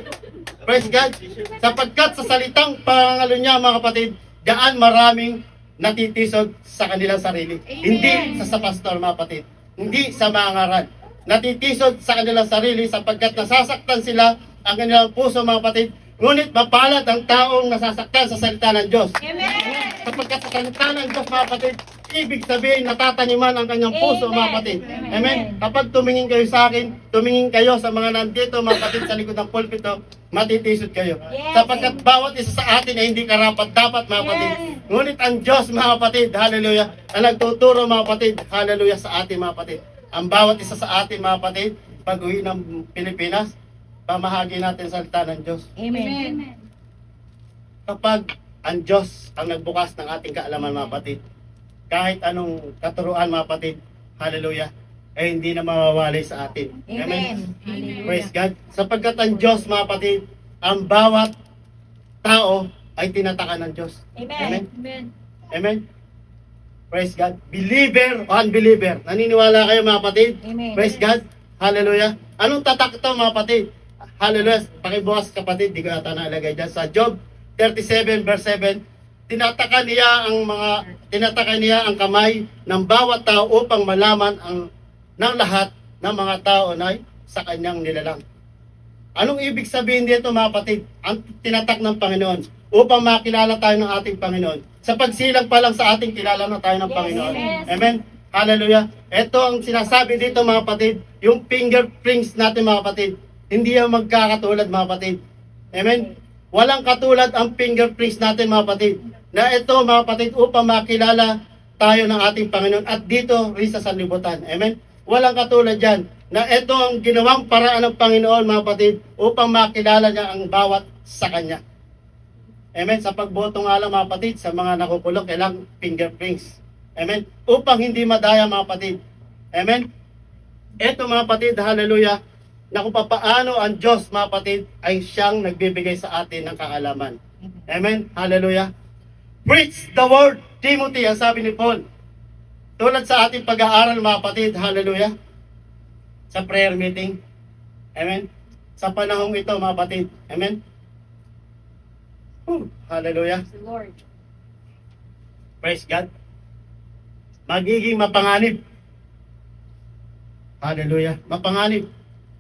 Praise God. Sapagkat sa salitang pangangalunya, mga kapatid, daan maraming natitisod sa kanilang sarili. Amen. Hindi sa pastor, mga kapatid. Hindi sa mga ngaral. Natitisod sa kanilang sarili sapagkat nasasaktan sila ang kanilang puso, mga kapatid, Ngunit mapalad ang taong nasasaktan sa salita ng Diyos. Amen. Sapagkat sa salita ng Diyos, mga kapatid, ibig sabihin natataniman ang kanyang puso, mga kapatid. Amen. Kapag tumingin kayo sa akin, tumingin kayo sa mga nandito, mga kapatid, sa likod ng pulpito, matitisod kayo. Yes. Sapagkat bawat isa sa atin ay hindi karapat-dapat, mga kapatid. Ngunit ang Diyos, mga kapatid, hallelujah, ang nagtuturo, mga kapatid, hallelujah, sa atin, mga kapatid. Ang bawat isa sa atin, mga kapatid, pag-uwi ng Pilipinas, pamahagi natin sa salita ng Diyos. Amen. Kapag ang Diyos ang nagbukas ng ating kaalaman, mga kapatid, kahit anong katuruan, mga kapatid, hallelujah, ay hindi na mawawalay sa atin. Amen. Praise God. Sapagkat ang Diyos, mga kapatid, ang bawat tao ay tinatakan ng Diyos. Amen. Amen. Praise God. Believer o unbeliever. Naniniwala kayo, mga kapatid? Amen. Praise God. Hallelujah. Anong tatak ito, mga kapatid? Hallelujah. Pakibukas, kapatid. Di ko yata nalagay dyan. Sa Job 37 verse 7, tinataka niya ang kamay ng bawat tao upang malaman ng lahat ng mga tao na sa kanyang nilalang. Anong ibig sabihin dito, mga kapatid? Ang tinatak ng Panginoon upang makilala tayo ng ating Panginoon. Sa pagsilang pa lang sa ating kilala na tayo ng Panginoon. yes. Amen. Hallelujah. Ito ang sinasabi dito, mga kapatid, yung fingerprints natin, mga kapatid, hindi yan magkakatulad, mga kapatid. Amen. Walang katulad ang fingerprints natin, mga kapatid. Na ito, mga kapatid, upang makilala tayo ng ating Panginoon at dito rin sa sanlibutan. Amen. Walang katulad dyan. Na ito ang ginawang paraan ng Panginoon, mga kapatid, upang makilala niya ang bawat sa Kanya. Amen. Sa pagboto nga lang, mga kapatid, sa mga nakukulong, kailang fingerprints. Amen. Upang hindi madaya, mga kapatid. Amen. Ito, mga kapatid, hallelujah, na kung papaano ang Diyos, mga kapatid, ay siyang nagbibigay sa atin ng kaalaman. Amen. Hallelujah. Preach the word, Timothy, ang sabi ni Paul. Tulad sa ating pag-aaral, mga kapatid, hallelujah, sa prayer meeting. Amen. Sa panahong ito, mga kapatid. Amen. Hallelujah. Lord. Praise God. Magiging mapanganib. Hallelujah. Mapanganib.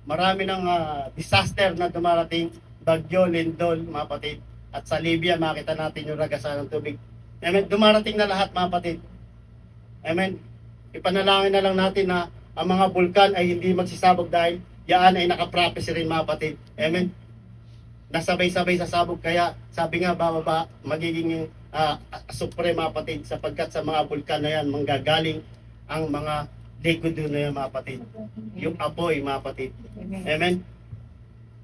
Marami ng disaster na dumarating. Bagyo, lindol, mga kapatid. At sa Libya, makita natin yung ragasan ng tubig. Amen. Dumarating na lahat, mga kapatid. Amen. Ipanalangin na lang natin na ang mga bulkan ay hindi magsisabog dahil yaan ay nakaprapis rin, mga kapatid. Amen. Nasabay-sabay sa sabog, kaya sabi nga bababa magiging supreme, mga kapatid, sapagkat sa mga bulkan na yan manggagaling ang mga liquid na yan, mga kapatid, yung apoy, mga kapatid. Amen.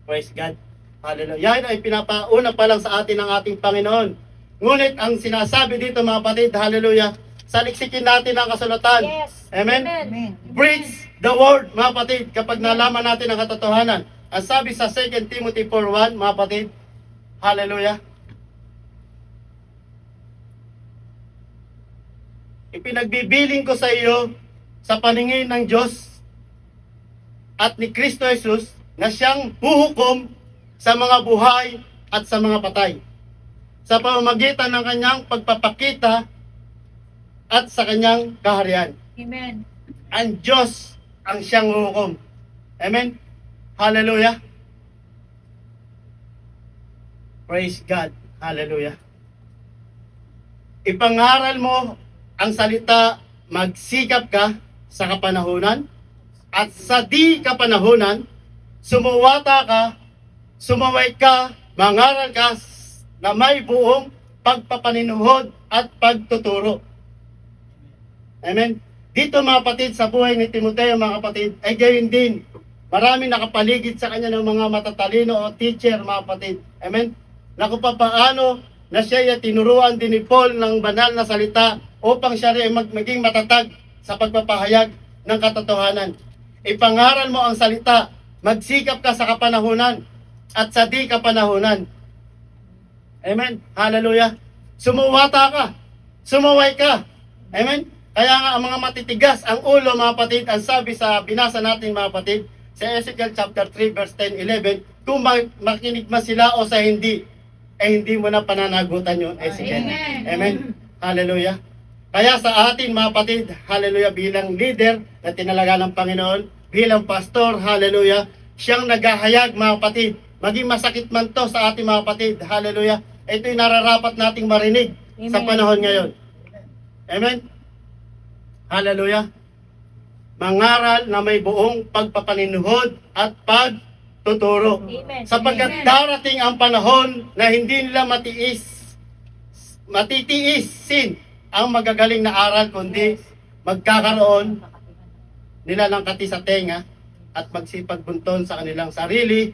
Praise God. Hallelujah. Yan ay pinapauna pa lang sa atin ng ating Panginoon. Ngunit ang sinasabi dito, mga kapatid, hallelujah, saliksikin natin ang kasulatan. Yes. Amen. Amen. Preach the word, mga kapatid, kapag nalaman natin ang katotohanan. Ang sabi sa 2 Timothy 4:1, mga kapatid, hallelujah, ipinagbibiling ko sa iyo sa paningin ng Diyos at ni Kristo Jesus na siyang huhukom sa mga buhay at sa mga patay sa pamamagitan ng kanyang pagpapakita at sa kanyang kaharian. Amen. Ang Diyos ang siyang huhukom. Amen. Hallelujah. Praise God. Hallelujah. Ipangaral mo ang salita, magsikap ka sa kapanahunan, at sa di kapanahunan, sumuwata ka, sumaway ka, mangaral ka na may buong pagpapaninuhod at pagtuturo. Amen. Dito, mga kapatid, sa buhay ni Timoteo, mga kapatid, ay gayon din. Maraming nakapaligid sa kanya ng mga matatalino o teacher, mga kapatid. Amen. Na kung paano na siya ay tinuruan din ni Paul ng banal na salita upang siya rin maging matatag sa pagpapahayag ng katotohanan. Ipangaral mo ang salita, magsikap ka sa kapanahunan at sa di kapanahunan. Amen. Hallelujah. Sumuwata ka, sumaway ka. Amen. Kaya nga ang mga matitigas ang ulo, mga kapatid, ang sabi sa binasa natin, mga kapatid, sa Ezekiel chapter 3 verse 10-11, kung makinig man sila o sa hindi, ay hindi mo na pananagutan yung Ezekiel. Amen. Amen. Hallelujah. Kaya sa atin, mga kapatid, hallelujah, bilang leader na tinalaga ng Panginoon, bilang pastor, hallelujah, siyang naghahayag, mga kapatid, maging masakit man to sa ating mga kapatid. Hallelujah. Ito yung nararapat nating marinig sa Amen. panahon ngayon. Amen. Hallelujah. Mangaral na may buong pagpapaninuhod at pagtuturo. Amen. Sapagkat Amen. darating ang panahon na hindi nila matitiisin ang magagaling na aral, kundi magkakaroon nila ng kati sa tenga at magsipagbunton sa kanilang sarili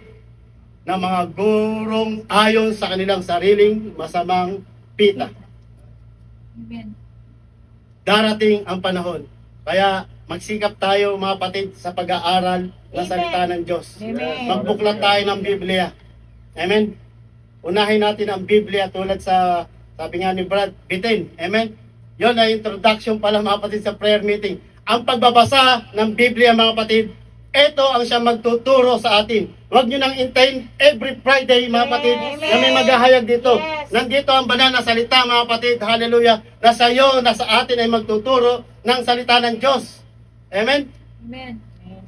ng mga gurong ayon sa kanilang sariling masamang pita. Amen. Darating ang panahon. Kaya magsikap tayo mga kapatid sa pag-aaral ng Amen. salita ng Diyos. Amen. Magbuklat tayo ng Biblia. Amen. Unahin natin ang Biblia tulad sa sabi nga ni Brad Bitin. Amen. Yon ay introduction pala mga kapatid sa prayer meeting. Ang pagbabasa ng Biblia mga kapatid, ito ang siya magtuturo sa atin. Huwag nyo nang intayin every Friday mga kapatid na may maghahayag dito. Yes. Nandito ang banal na salita mga kapatid. Hallelujah. Na sa iyo, na sa atin ay magtuturo ng salita ng Diyos. Amen. Amen.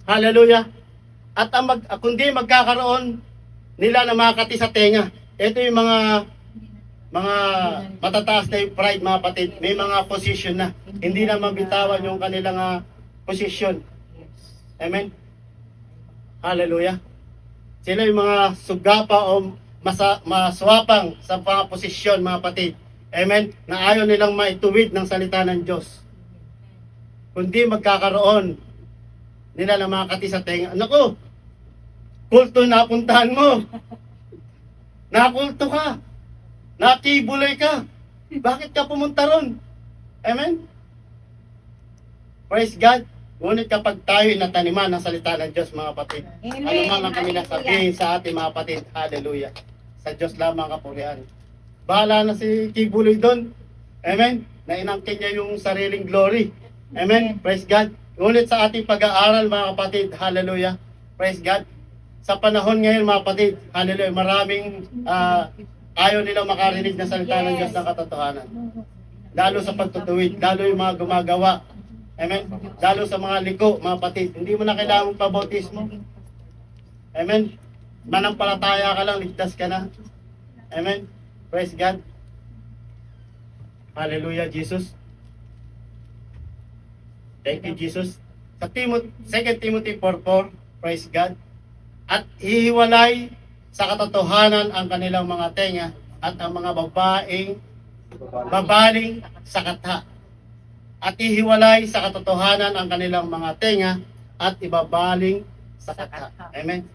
Hallelujah. At kundi magkakaroon nila ng mga kati sa tenga. Ito yung mga matataas na yung pride mga kapatid. May mga position na. Hindi na mabitawan yung kanilang position. Amen. Hallelujah. Sila yung mga sugapa o maswapang sa mga posisyon mga kapatid. Amen. Na ayaw nilang maituwid ng salita ng Diyos. Kundi magkakaroon nila ng mga kati sa tenga. Naku, kulto na puntahan mo. Nakulto ka. Nakibulay ka. Bakit ka pumunta ron? Amen? Praise God. Ngunit kapag tayo nataniman ng salita ng Diyos mga kapatid, Amen. ano man ang kanilang sabihin sa ating mga kapatid, hallelujah. Sa Diyos lamang kapurihan. Bahala na si Kibuloy doon. Amen? Na inangkin niya yung sariling glory. Amen? Praise God. Ngunit sa ating pag-aaral mga kapatid, hallelujah. Praise God. Sa panahon ngayon mga kapatid, hallelujah, maraming ayaw nilang makarinig ng salita ng Diyos ng katotohanan. Lalo sa pagtutuwid, lalo yung mga gumagawa. Amen? Lalo sa mga liko, mga kapatid. Hindi mo na kailangan pabautismo. Amen? Manampalataya ka lang, ligtas ka na. Amen? Praise God. Hallelujah, Jesus. Thank you, Jesus. Sa 2 Timothy 4:4, praise God. At hihiwalay sa katotohanan ang kanilang mga tenga at ang mga babaling sa katha. At hihiwalay sa katotohanan ang kanilang mga tenga at ibabaling sa katha. Amen.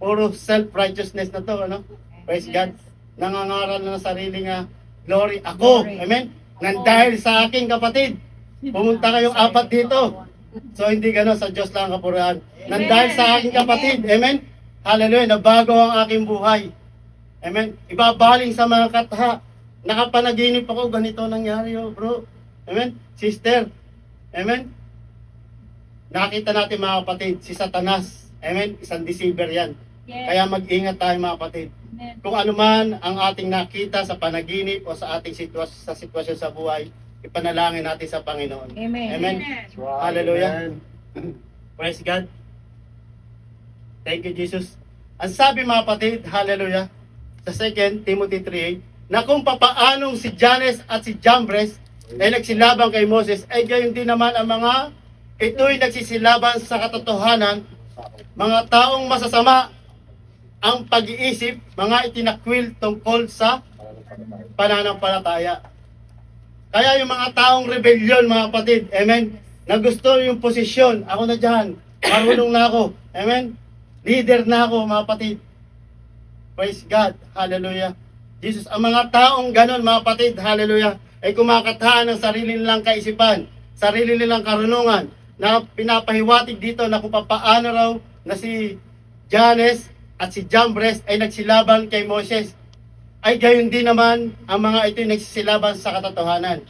Puro self-righteousness na to, ano? Praise God. Nangangaral na ng sariling glory. Ako, amen. Nang dahil sa aking kapatid, pumunta kayong apat dito. So hindi gano'n, sa Diyos lang ang kapurihan. Nang dahil sa aking kapatid, amen. Hallelujah, nabago ang aking buhay. Amen. Ibabaling sa mga katha. Nakapanaginip ako, ganito nangyari, bro. Amen. Sister. Amen. Nakita natin mga kapatid, si Satanas. Amen. Isang deceiver yan. Yes. Kaya mag-ingat tayo mga kapatid. Amen. Kung ano man ang ating nakita sa panaginip o sa ating sitwasyon sa buhay, ipanalangin natin sa Panginoon. Amen. Amen. Hallelujah. Praise God. Thank you, Jesus. Ang sabi mga kapatid, hallelujah, sa 2 Timothy 3:8, na kung papaanong si Jannes at si Jambres ay nagsilaban kay Moses, ay gayon din naman ang mga ito'y nagsisilaban sa katotohanan, mga taong masasama ang pag-iisip, mga itinakwil tungkol sa pananampalataya. Kaya yung mga taong rebellion mga kapatid, amen, na gusto yung posisyon, ako na dyan, marunong na ako, amen, leader na ako mga kapatid. Praise God, hallelujah. Jesus, ang mga taong ganon mga kapatid, hallelujah, ay kumakathaan ng sarili nilang kaisipan, sarili nilang karunungan, na pinapahiwatig dito na kung papaano raw na si Jannes at si Jambres ay nagsilaban kay Moses, ay gayon din naman ang mga ito nagsisilaban sa katotohanan.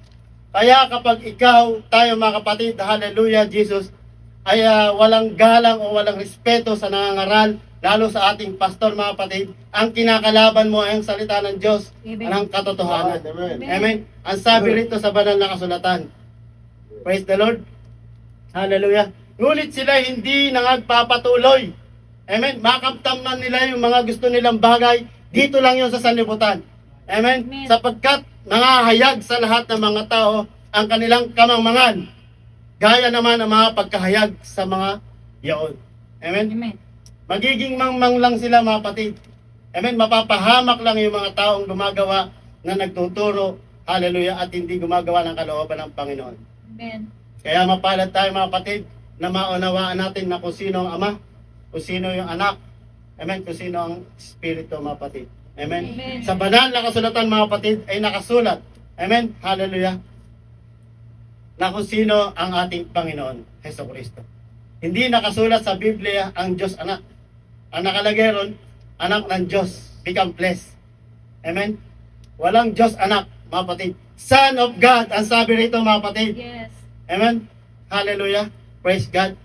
Kaya kapag ikaw, tayo mga kapatid, hallelujah, Jesus, ay walang galang o walang respeto sa nangangaral, lalo sa ating pastor mga kapatid, ang kinakalaban mo ay ang salita ng Diyos, Amen. ang katotohanan. Amen. Amen. Ang sabi rito sa banal na kasulatan. Praise the Lord. Hallelujah. Ngunit sila hindi nangagpapatuloy. Amen. Makamtam man nila yung mga gusto nilang bagay, dito lang yun sa sanlibutan. Amen. Amen. Sapagkat nangahayag sa lahat ng mga tao ang kanilang kamangmangan. Gaya naman ang mga pagkahayag sa mga yaon. Amen. Amen. Magiging mangmang lang sila mga kapatid. Amen. Mapapahamak lang yung mga taong gumagawa na nagtuturo, hallelujah, at hindi gumagawa ng kalooban ng Panginoon. Amen. Kaya mapalad tayo mga kapatid na maunawaan natin na kung sino ang Ama, kung sino yung Anak, amen, kung sino ang Espiritu mga kapatid. Amen. Amen. Sa banal na kasulatan mga kapatid ay nakasulat, amen, hallelujah, na kung sino ang ating Panginoon, Hesus Kristo. Hindi nakasulat sa Biblia ang Diyos Anak. Ang nakalagay ron, Anak ng Diyos, become flesh. Amen. Walang Diyos Anak, mga kapatid. Son of God, ang sabi rito mga kapatid. Yes. Amen. Hallelujah. Praise God.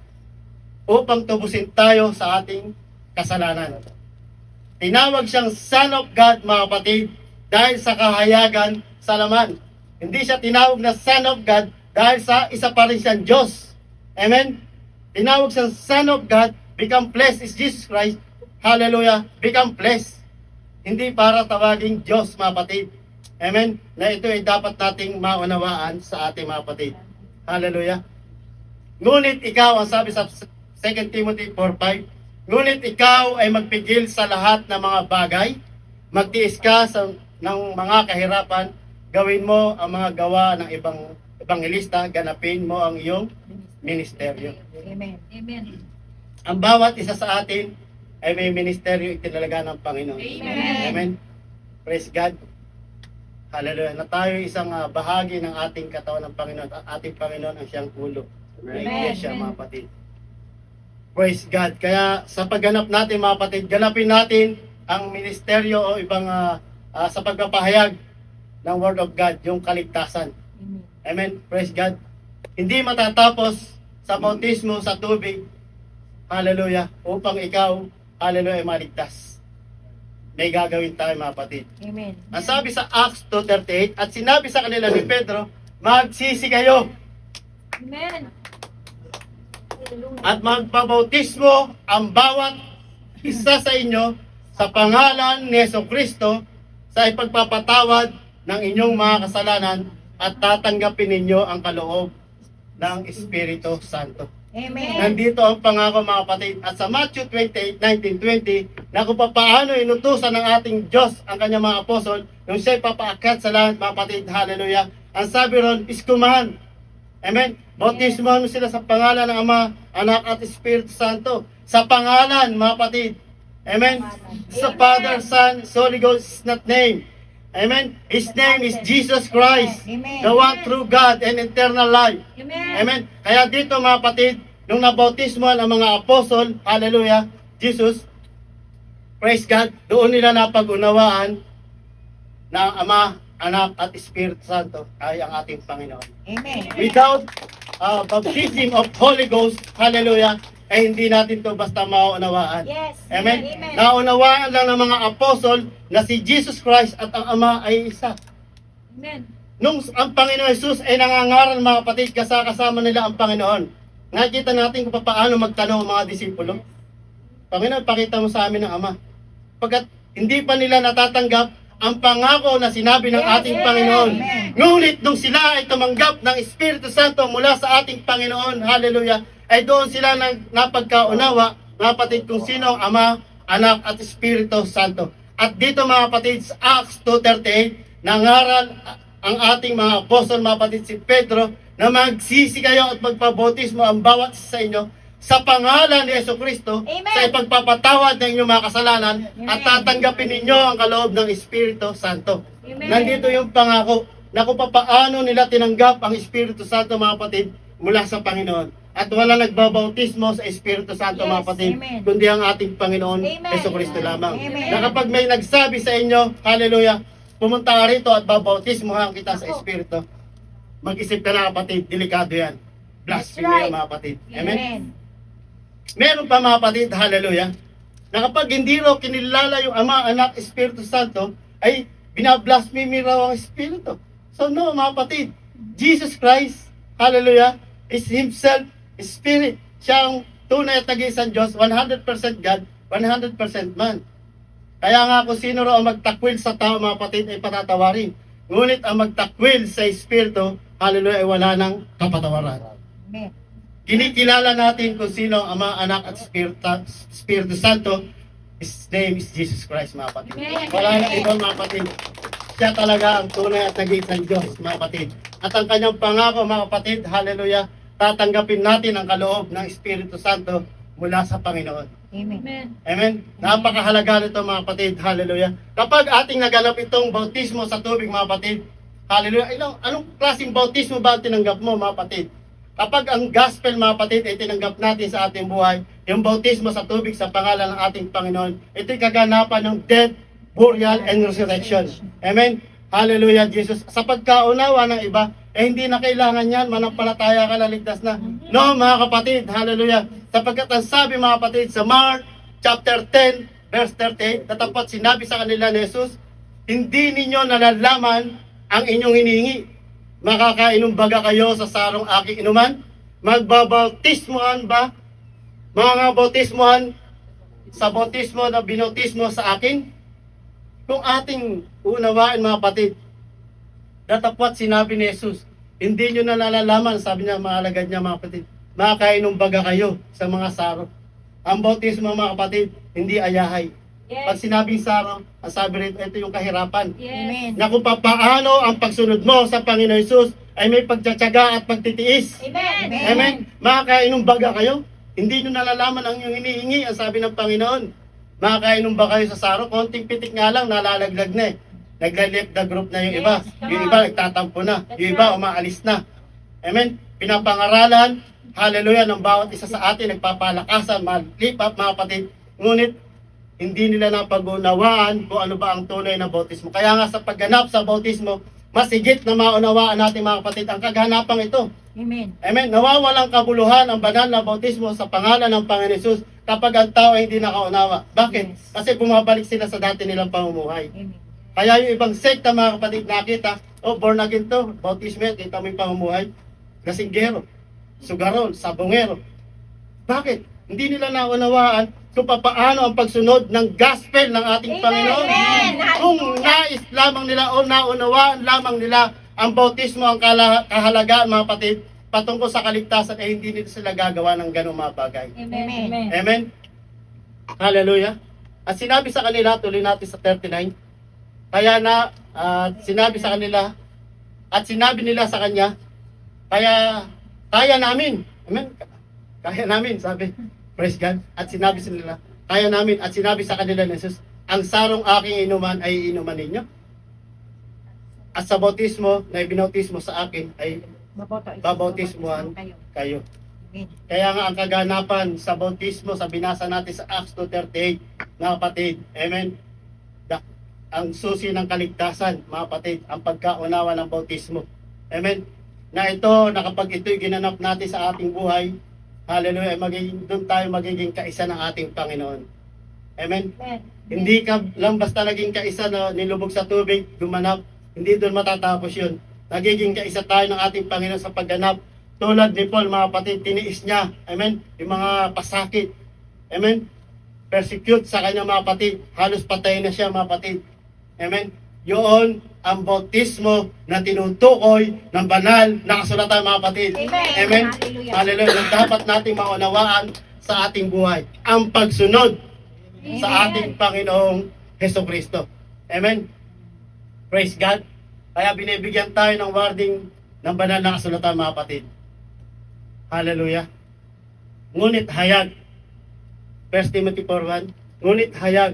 Upang tubusin tayo sa ating kasalanan. Tinawag siyang Son of God, mga kapatid, dahil sa kahayagan sa laman. Hindi siya tinawag na Son of God dahil sa isa pa rin siyang Diyos. Amen. Tinawag siyang Son of God, become flesh is Jesus Christ. Hallelujah. Become flesh. Hindi para tawaging Diyos, mga kapatid. Amen. Na ito ay dapat nating maunawaan sa ating mga kapatid. Hallelujah. Ngunit ikaw, ang sabi sa 2 Timothy 4:5, ngunit ikaw ay magpigil sa lahat ng mga bagay, magtiis ka ng mga kahirapan, gawin mo ang mga gawa ng ibang ebangelista, ganapin mo ang iyong ministeryo. Amen. Amen. Ang bawat isa sa atin ay may ministeryo itinalaga ng Panginoon. Amen. Amen. Praise God. Hallelujah. Na tayo isang bahagi ng ating katawan ng Panginoon. At ating Panginoon ang siyang ulo ng Amen. iglesia, mga kapatid. Praise God. Kaya sa pagganap natin, mga kapatid, ganapin natin ang ministeryo o ibang sa pagpapahayag ng Word of God, yung kaligtasan. Amen. Amen. Praise God. Hindi matatapos sa bautismo sa tubig. Hallelujah. Upang ikaw, hallelujah, ay maligtas. May gagawin tayo, mga kapatid. Amen. Ang sabi sa Acts 2:38, at sinabi sa kanila ni Pedro, magsisi kayo Amen. at magpabautismo ang bawat isa sa inyo sa pangalan ni Jesucristo sa ipagpapatawad ng inyong mga kasalanan at tatanggapin ninyo ang kaloob ng Espiritu Santo. Amen. Nandito ang pangako, mga kapatid. At sa Matthew 28:19-20, na kung paano inutusan ng ating Diyos ang kanyang mga apostol nung siya'y papaakyat sa langit, mga kapatid, hallelujah. Ang sabi ron, iskumahan. Amen. Bautismohan mo sila sa pangalan ng Ama, Anak at Espiritu Santo. Sa pangalan, mga kapatid. Amen. Sa Father, Son, Holy Ghost is not name. Amen. His name is Jesus Christ, Amen. the one true God and eternal life. Amen. Amen. Kaya dito, mga kapatid, nung nabautismohan ang mga apostol, hallelujah, Jesus, praise God, doon nila napag-unawaan na ang Ama, Anak at Espiritu Santo ay ang ating Panginoon. Amen. Without baptism of Holy Ghost, hallelujah, ay hindi natin to basta maunawaan. Yes. Amen. Amen. Naunawaan lang ng mga apostol na si Jesus Christ at ang Ama ay isa. Amen. Nung ang Panginoon Jesus ay nangangaral, mga kapatid, kasama nila ang Panginoon. Nakita natin kung paano magtanong ang mga disipulo. Panginoon, pakita mo sa amin ang Ama. Pagkat hindi pa nila natatanggap ang pangako na sinabi ng ating Panginoon. Amen. Ngunit nung sila ay tumanggap ng Espiritu Santo mula sa ating Panginoon, hallelujah, ay doon sila napagkaunawa, mga kapatid, kung sino ang Ama, Anak at Espiritu Santo. At dito, mga kapatid, sa Acts 2:38, nangaral ang ating mga apostol, mga kapatid, si Pedro, na magsisi kayo at magpabautismo ang bawat isa sa inyo sa pangalan ni Jesucristo, Amen. sa ipagpapatawad ng inyong mga kasalanan, at Amen. tatanggapin ninyo ang kaloob ng Espiritu Santo. Amen. Nandito yung pangako na kung paano nila tinanggap ang Espiritu Santo, mga kapatid, mula sa Panginoon. At wala nagbabautismo sa Espiritu Santo, Yes, mga kapatid, amen. kundi ang ating Panginoon, Amen. Jesucristo lamang. Amen. Na kapag may nagsabi sa inyo, hallelujah, pumunta ka rito at babautismohan kita sa Ako. Espiritu, mag-isip ka na, kapatid, delikado yan. Blasphemy That's right. yan, mga kapatid. Amen? Amen. Meron pa, mga kapatid, hallelujah, na kapag hindi raw kinilala yung Ama, Anak, Espiritu Santo, ay binablasphemy raw ang Espiritu. So no, mga kapatid, Jesus Christ, hallelujah, is Himself Spirit. Siya ang tunay at nag-iisang Diyos, 100% God, 100% man. Kaya nga kung sino raw ang magtakwil sa tao, mga kapatid, ay patatawarin. Ngunit ang magtakwil sa Espiritu, hallelujah, ay wala ng kapatawaran. Amen. Kinikilala natin kung sino ang Ama, Anak at Espiritu Santo. His name is Jesus Christ, mga kapatid. Amen. Wala na ibang, mga kapatid. Siya talaga ang tunay at naging ng Diyos, mga kapatid. At ang kanyang pangako, mga kapatid, hallelujah, tatanggapin natin ang kaloob ng Espiritu Santo mula sa Panginoon. Amen. Amen. Amen? Napakahalaga nito, mga kapatid, hallelujah. Kapag ating naganap itong bautismo sa tubig, mga kapatid, hallelujah, anong klaseng bautismo ba ang tinanggap mo, mga kapatid? Kapag ang gospel, mga kapatid, ay tinanggap natin sa ating buhay, yung bautismo sa tubig sa pangalan ng ating Panginoon, ito'y kaganapan ng death, burial, and resurrection. Amen? Hallelujah, Jesus. Sa pagkaunawa ng iba, hindi na kailangan yan, manampalataya ka na, ligtas na. No, mga kapatid, hallelujah. Sapagkat ang sabi, mga kapatid, sa Mark chapter 10, verse 38, natapat sinabi sa kanila ni Jesus, hindi ninyo nalalaman ang inyong hinihingi. Makakainom baga kayo sa sarong aking inuman? Magbabautismohan ba? Mga bautismohan sa bautismo na binautismo sa akin? Kung ating unawain, mga kapatid, datapwat sinabi ni Jesus, hindi nyo nalalaman, sabi niya, mga alagad niya, mga kapatid, makakainom baga kayo sa mga saro. Ang bautismo, mga kapatid, hindi ayahay. Pag sinabing saro, ang sabi rito, ito yung kahirapan. Yes. Na kung paano ang pagsunod mo sa Panginoon Jesus ay may pagtsatsaga at pagtitiis. Amen. Amen. Makakainom baga kayo? Hindi nyo nalalaman ang inyong hinihingi, ang sabi ng Panginoon. Makakainom ba kayo sa saro? Konting pitik nga lang, nalalaglag na eh. Naglalip the group na yung iba. Yes, come Yung on. iba nagtatampo na. Yung iba umaalis na. Amen. Pinapangaralan, hallelujah, ng bawat isa sa atin, nagpapalakasan, malipap, mga kapatid. Ngunit, hindi nila napag-unawaan kung ano ba ang tunay na bautismo. Kaya nga sa pagganap sa bautismo, mas higit na maunawaan natin, mga kapatid, ang kaganapang ito. Amen. Amen. Nawawalang kabuluhan ang banal na bautismo sa pangalan ng Panginoon Jesus kapag ang tao ay hindi nakaunawa. Bakit? Yes. Kasi bumabalik sila sa dati nilang pamumuhay. Amen. Kaya yung ibang sekta, mga kapatid, nakita, born again to, bautismo, kita mo yung pamumuhay, lasinggero, sugarol, sabongero. Bakit? Hindi nila naunawaan kung paano ang pagsunod ng gospel ng ating Amen. Panginoon. Amen. Kung nais lamang nila o naunawaan lamang nila ang bautismo, ang kahalagaan, mga kapatid, patungkol sa kaligtasan, ay hindi nila sila gagawa ng ganong mga bagay. Amen. Amen. Amen? Hallelujah. At sinabi sa kanila, tuloy natin sa 39, kaya na sinabi sa kanila, at sinabi nila sa kanya, kaya namin. Amen? Kaya namin, sabi. Praise God. At sinabi sa nila, kaya namin. At sinabi sa kanila ni Jesus, ang sarong aking inuman ay inuman ninyo. At sa bautismo na ibinautismo sa akin ay babautismohan kayo. Amen. Kaya nga ang kaganapan sa bautismo, sa binasa natin sa Acts 2:38, mga kapatid, amen, ang susi ng kaligtasan, mga kapatid, ang pagkaunawa ng bautismo. Amen. Na ito, na kapag ito'y ginanap natin sa ating buhay, hallelujah, doon tayo magiging kaisa ng ating Panginoon. Amen. Amen. Hindi ka lang basta naging kaisa na nilubog sa tubig, gumanap, hindi doon matatapos yun. Nagiging kaisa tayo ng ating Panginoon sa pagganap. Tulad ni Paul, mga kapatid, tiniis niya, amen, yung mga pasakit, amen, persecute sa kanya, mga kapatid, halos patay na siya, mga kapatid, amen. Yun ang bautismo na tinutukoy ng banal na kasulatan, mga kapatid. Amen. Amen. Hallelujah. Hallelujah. Na dapat nating maunawaan sa ating buhay. Ang pagsunod sa ating Panginoong Hesukristo. Amen. Praise God. Kaya binibigyan tayo ng wording ng banal na kasulatan, mga kapatid. Hallelujah. Ngunit hayag, 1 Timothy 4:1, ngunit hayag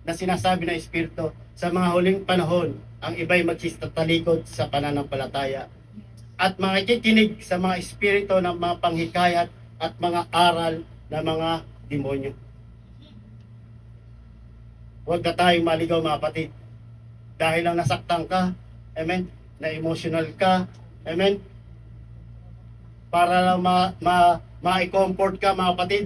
na sinasabi ng Espiritu, sa mga huling panahon, ang iba'y magsistatalikod sa pananampalataya at makikinig sa mga espiritu ng mga panghikayat at mga aral ng mga demonyo. Huwag na tayong maligaw, mga kapatid. Dahil lang nasaktan ka, amen, na emotional ka, amen, para lang ma-comfort ka, mga kapatid.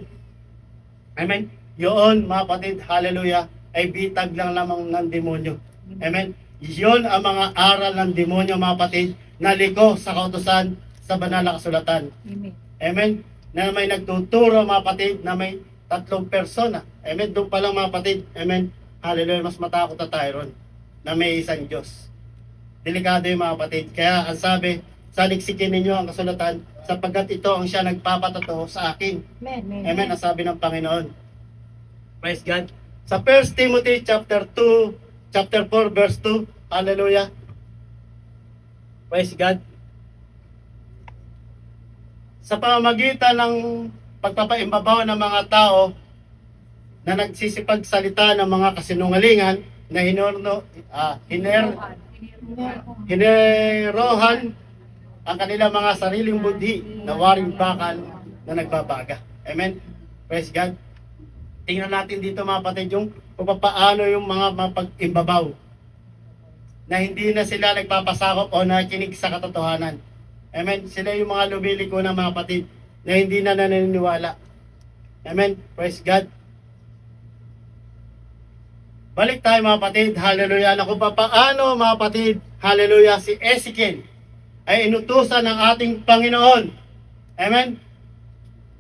Amen. Yun, mga kapatid, hallelujah, ay bitag lang lamang ng demonyo. Amen. Yun ang mga aral ng demonyo, mga kapatid, na liko sa kautusan sa banal na kasulatan. Amen. Amen. Na may nagtuturo, mga kapatid, na may tatlong persona. Amen. Doon pa lang mga kapatid. Amen. Hallelujah. Mas matakot na tayo ron na may isang Diyos. Delikado yung mga kapatid. Kaya ang sabi, saliksikin ninyo ang kasulatan sapagkat ito ang siya nagpapatato sa akin. Amen. Ang sabi ng Panginoon. Praise God. Sa 1 Timothy chapter 4 verse 2. Hallelujah. Praise God. Sa pamamagitan ng pagpapaimbabaw ng mga tao na nagsisipagsalita ng mga kasinungalingan na hinerohan ang kanilang mga sariling budhi na waring bakal na nagbabaga. Amen. Praise God. Tingnan natin dito mga kapatid yung kung paano yung mga mapag-imbabaw na hindi na sila nagpapasakop o nakikinig sa katotohanan. Amen. Sila yung mga lumiliko na mga kapatid na hindi na naniniwala. Amen. Praise God. Balik tayo mga kapatid. Hallelujah. Na kung paano mga kapatid, hallelujah, si Ezekiel ay inutusan ng ating Panginoon. Amen.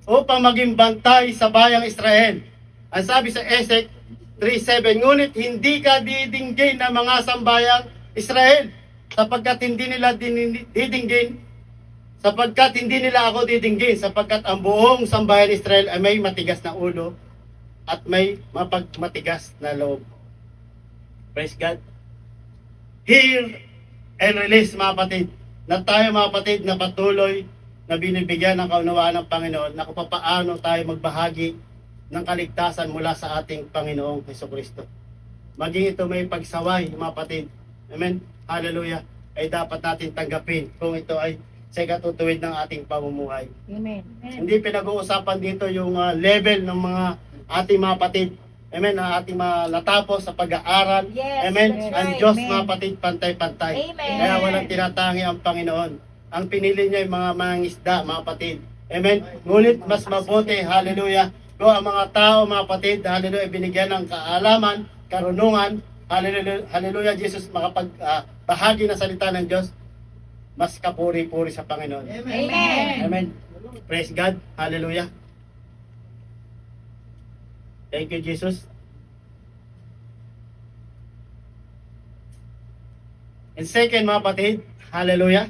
Upang maging bantay sa bayang Israel. Ang sabi sa Ezek 3:7, ngunit hindi ka didinggin ng mga sambayang Israel sapagkat hindi nila didinggin, sapagkat hindi nila ako didinggin, sapagkat ang buong sambayan Israel ay may matigas na ulo at may matigas na loob. Praise God. Hear and release mga kapatid, na tayo mga kapatid na patuloy na binibigyan ng kaunawaan ng Panginoon na kung paano tayo magbahagi ng kaligtasan mula sa ating Panginoong Jesucristo. Maging ito may pagsaway mga kapatid. Amen. Hallelujah. Ay dapat natin tanggapin kung ito ay sa katutuwid ng ating pamumuhay. Amen. Hindi pinag-uusapan dito yung level ng mga ating mga kapatid. Amen. Na ating natapos sa pag-aaral. Yes, Amen. that's Ang right. Diyos Amen. mga kapatid pantay-pantay. Amen. Kaya walang tinatangi ang Panginoon. Ang pinili niya yung mga mangingisda mga kapatid. Amen. Ngunit mas mabuti, hallelujah, kung ang mga tao mga kapatid, hallelujah, binigyan ng kaalaman, karunungan, hallelujah, Jesus, bahagi ng salita ng Diyos, mas kapuri-puri sa Panginoon. Amen. Amen. Praise God. Hallelujah. Thank you, Jesus. And second, mga kapatid, hallelujah.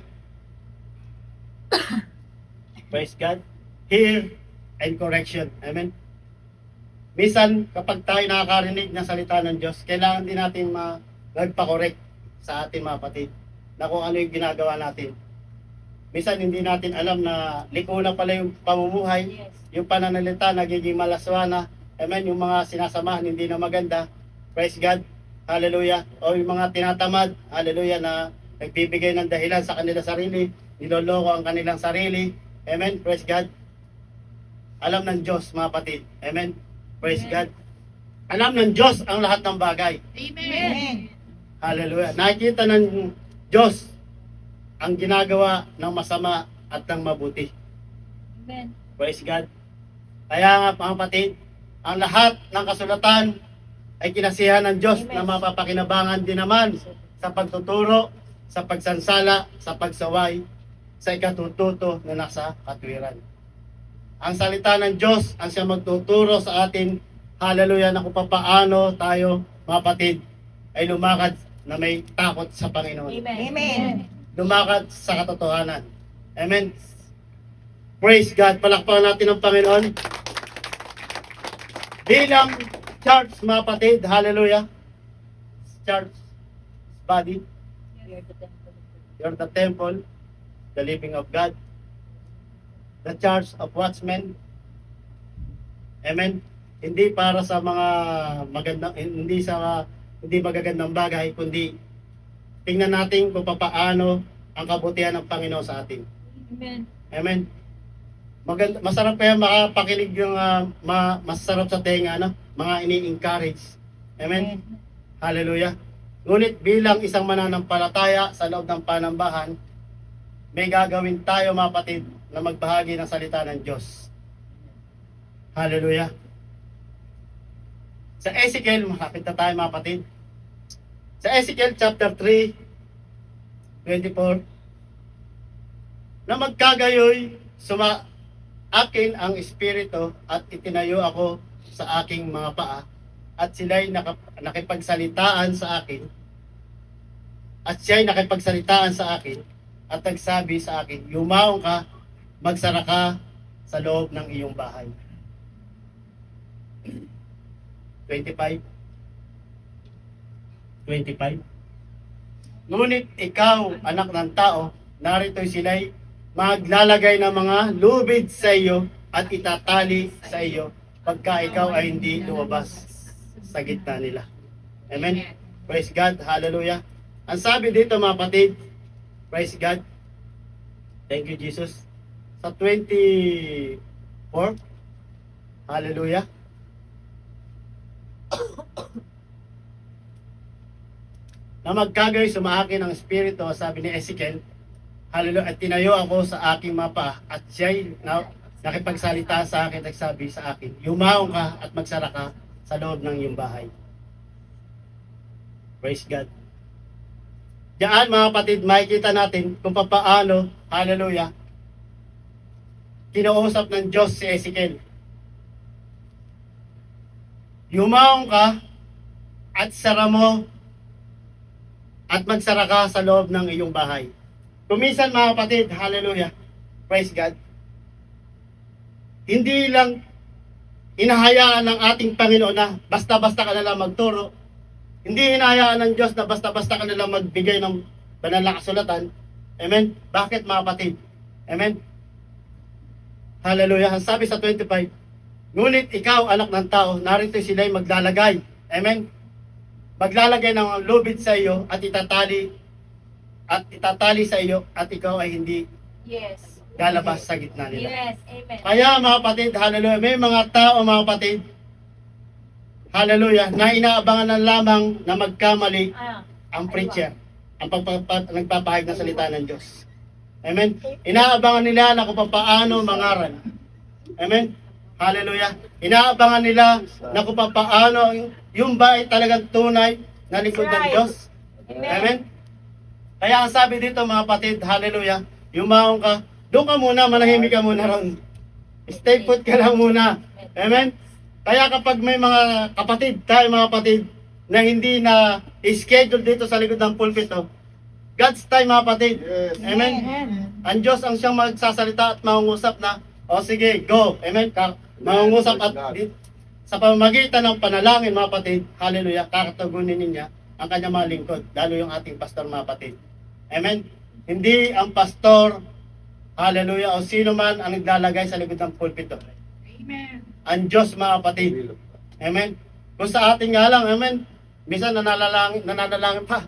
Praise God. Hear and correction. Amen. Minsan, kapag tayo nakakarinig ng salita ng Diyos, kailangan din natin magpa-correct sa ating mga kapatid na kung ano yung ginagawa natin. Minsan, hindi natin alam na liko na pala yung pamumuhay, yung pananalita, nagiging malaswana. Amen. Yung mga sinasamahan, hindi na maganda. Praise God. Hallelujah. O yung mga tinatamad, hallelujah, na nagbibigay ng dahilan sa kanila sarili, niloloko ang kanilang sarili. Amen. Praise God. Alam ng Diyos, mga kapatid. Amen. Praise God. Alam ng Diyos ang lahat ng bagay. Amen. Hallelujah. Nakikita ng Diyos ang ginagawa ng masama at ng mabuti. Amen. Praise God. Kaya nga, mga kapatid, ang lahat ng kasulatan ay kinasihan ng Diyos Amen. na mapapakinabangan din naman sa pagtuturo, sa pagsansala, sa pagsaway, sa ikatututo na nasa katwiran. Ang salita ng Diyos ang siya magtuturo sa atin, hallelujah, na kung paano tayo, mga kapatid, ay lumakad na may takot sa Panginoon. Amen. Lumakad sa katotohanan. Amen. Praise God. Palakpakan natin ang Panginoon. Bilang church, mga kapatid, hallelujah. Church, body, you're the temple, the living of God. The church of watchmen. Amen. Hindi para sa mga hindi magagandang bagay, kundi tingnan natin kung paano ang kabutihan ng Panginoon sa atin. Amen. Amen. Masarap kaya makapakinig yung masarap sa tenga, no? Mga ini-encourage. Amen. Hallelujah. Ngunit bilang isang mananampalataya sa loob ng panambahan, may gagawin tayo mga kapatid na magbahagi ng salita ng Diyos. Hallelujah. Sa Ezekiel, makakita tayo mga kapatid. Sa Ezekiel chapter 3, 24, na magkagayoy akin ang Espiritu at itinayo ako sa aking mga paa at sila'y nakipagsalitaan sa akin at siya'y nakipagsalitaan sa akin at nagsabi sa akin, yumaong ka, magsara ka sa loob ng iyong bahay. 25. Ngunit ikaw, anak ng tao, narito sila'y maglalagay ng mga lubid sa iyo at itatali sa iyo pagka ikaw ay hindi lumabas sa gitna nila. Amen? Praise God. Hallelujah. Ang sabi dito mga kapatid, praise God. Thank you, Jesus. Sa 24, hallelujah. Na magkagay sumaakin ang Espiritu, sabi ni Ezekiel, hallelujah, at tinayo ako sa aking mapa at siya'y nakipagsalita sa akin at sabi sa akin, yumaong ka at magsara ka sa loob ng iyong bahay. Praise God. Diyan mga kapatid, makikita natin kung paano, hallelujah, kinausap ng Diyos si Ezekiel. Yumaong ka at sara mo at magsara ka sa loob ng iyong bahay. Kuminsan mga kapatid, hallelujah, praise God, hindi lang hinahayaan ng ating Panginoon na basta-basta ka na lang magturo. Hindi hinahayaan ng Diyos na basta-basta ka na lang magbigay ng banal na kasulatan. Amen? Bakit mga kapatid? Amen? Hallelujah. Ang sabi sa 25, ngunit ikaw, anak ng tao, narito sila'y maglalagay. Amen? Maglalagay ng lubid sa iyo at itatali sa iyo at ikaw ay hindi Yes. lalabas sa gitna nila. Yes. Amen. Kaya mga kapatid, hallelujah, may mga tao mga kapatid, hallelujah, na inaabangan na lamang na magkamali ang preacher, ang nagpapahayag ng salita ng Diyos. Amen? Inaabangan nila na kung paano mangaral. Amen? Hallelujah. Inaabangan nila na kung paano yung ba ay talagang tunay na lingkod ng Diyos. Amen? Kaya ang sabi dito mga kapatid, hallelujah, yumaong ka, doon ka muna, manahimik ka muna ron. Stay put ka lang muna. Amen? Kaya kapag may mga kapatid, tayo mga kapatid, na hindi na schedule dito sa likod ng pulpito, God's time mga kapatid. Amen? Ang Diyos ang siyang magsasalita at mangungusap na, o sige, go. Amen? Mangungusap at sa pamamagitan ng panalangin mga kapatid, hallelujah, kakatagunin niya ang kanyang mga lingkod, lalo yung ating pastor mga kapatid. Amen? Hindi ang pastor, hallelujah, o sino man ang naglalagay sa likod ng pulpito. Amen. Ang Diyos mga kapatid. Amen? Kung sa ating nga lang, amen, minsan nananalangin pa.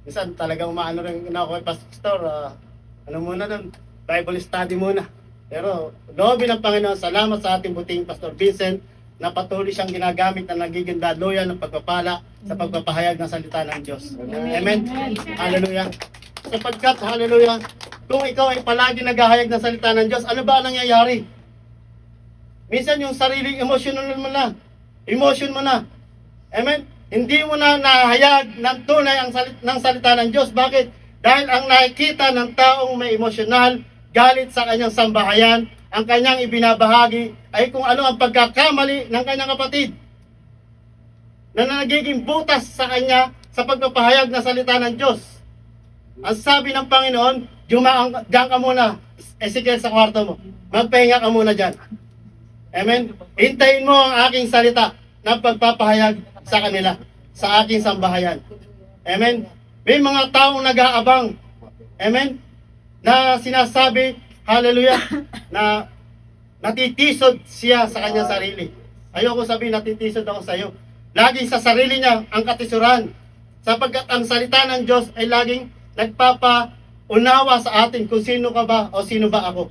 Minsan talagang umaano rin na ako kay pastor, ano muna doon, Bible study muna. Pero loobin ng Panginoon, salamat sa ating buting Pastor Vincent na patuloy siyang ginagamit na nagiging daluyan ng pagpapala sa pagpapahayag ng salita ng Diyos. Amen? Hallelujah. Sapagkat, hallelujah, kung ikaw ay palagi naghahayag ng salita ng Diyos, ano ba ang nangyayari? Minsan yung sariling emotion mo na. Amen? Hindi mo na nahayag ng tunay ng salita ng Diyos. Bakit? Dahil ang nakikita ng taong may emosyonal, galit sa kanyang sambahayan, ang kanyang ibinabahagi ay kung ano ang pagkakamali ng kanyang kapatid na nagiging butas sa kanya sa pagpapahayag ng salita ng Diyos. Ang sabi ng Panginoon, diyan ka muna, Ezekiel, sa kwarto mo. Magpahinga ka muna dyan. Amen? Hintayin mo ang aking salita ng pagpapahayag sa kanila, sa aking sambahayan. Amen? May mga taong nag-aabang. Amen? Na sinasabi, hallelujah, na natitisod siya sa kanyang sarili. Ayoko sabihin natitisod ako sa iyo. Laging sa sarili niya ang katisuran. Sapagkat ang salita ng Diyos ay laging nagpapaunawa sa atin kung sino ka ba o sino ba ako.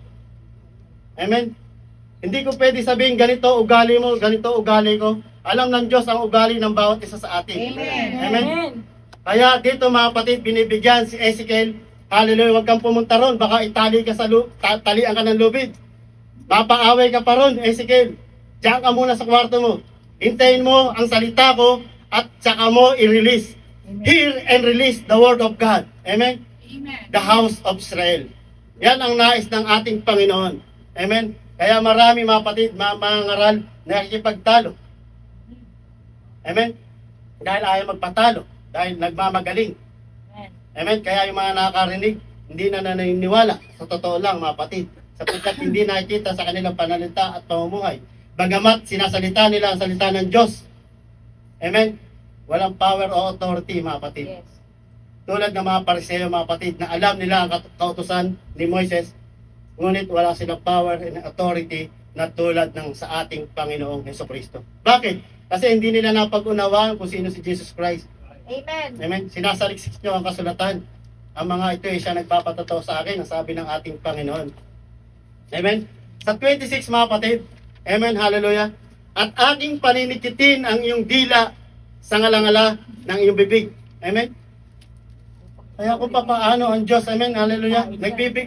Amen? Hindi ko pwede sabihin ganito ugali mo, ganito ugali ko. Alam ng Diyos ang ugali ng bawat isa sa atin. Amen. Amen? Kaya dito mga kapatid, binibigyan si Ezekiel, hallelujah, huwag kang pumunta ron, baka itali ka sa talian ka ng lubid. Mapaaway ka pa ron, Ezekiel. Diyan ka muna sa kwarto mo. Hintayin mo ang salita ko at saka mo i-release. Hear and release the word of God. Amen? Amen. The house of Israel. Yan ang nais ng ating Panginoon. Amen? Kaya marami mga kapatid, mga ngaral na nakikipagtalo. Amen? Dahil ayaw magpatalo, dahil nagmamagaling. Amen. Amen? Kaya yung mga nakakarinig, hindi na naniniwala. Sa totoo lang mga kapatid, sapagkat hindi nakikita sa kanilang panalita at pamumuhay. Bagamat sinasalita nila ang salita ng Diyos. Amen? Walang power o authority mga kapatid. Yes. Tulad ng mga Pariseo mga kapatid na alam nila ang kautusan ni Moises, ngunit wala silang power and authority na tulad ng sa ating Panginoong Hesukristo. Bakit? Kasi hindi nila napag-unawaan kung sino si Jesus Christ. Amen. Amen? Sinasaliksik nyo ang kasulatan. Ang mga ito ay siya nagpapatotoo sa akin, ang sabi ng ating Panginoon. Amen? Sa 26 mga kapatid, amen, hallelujah. At aking paninikitin ang iyong dila sa ngalangala ng iyong bibig. Amen? Kaya kung paano ang Diyos, amen, hallelujah.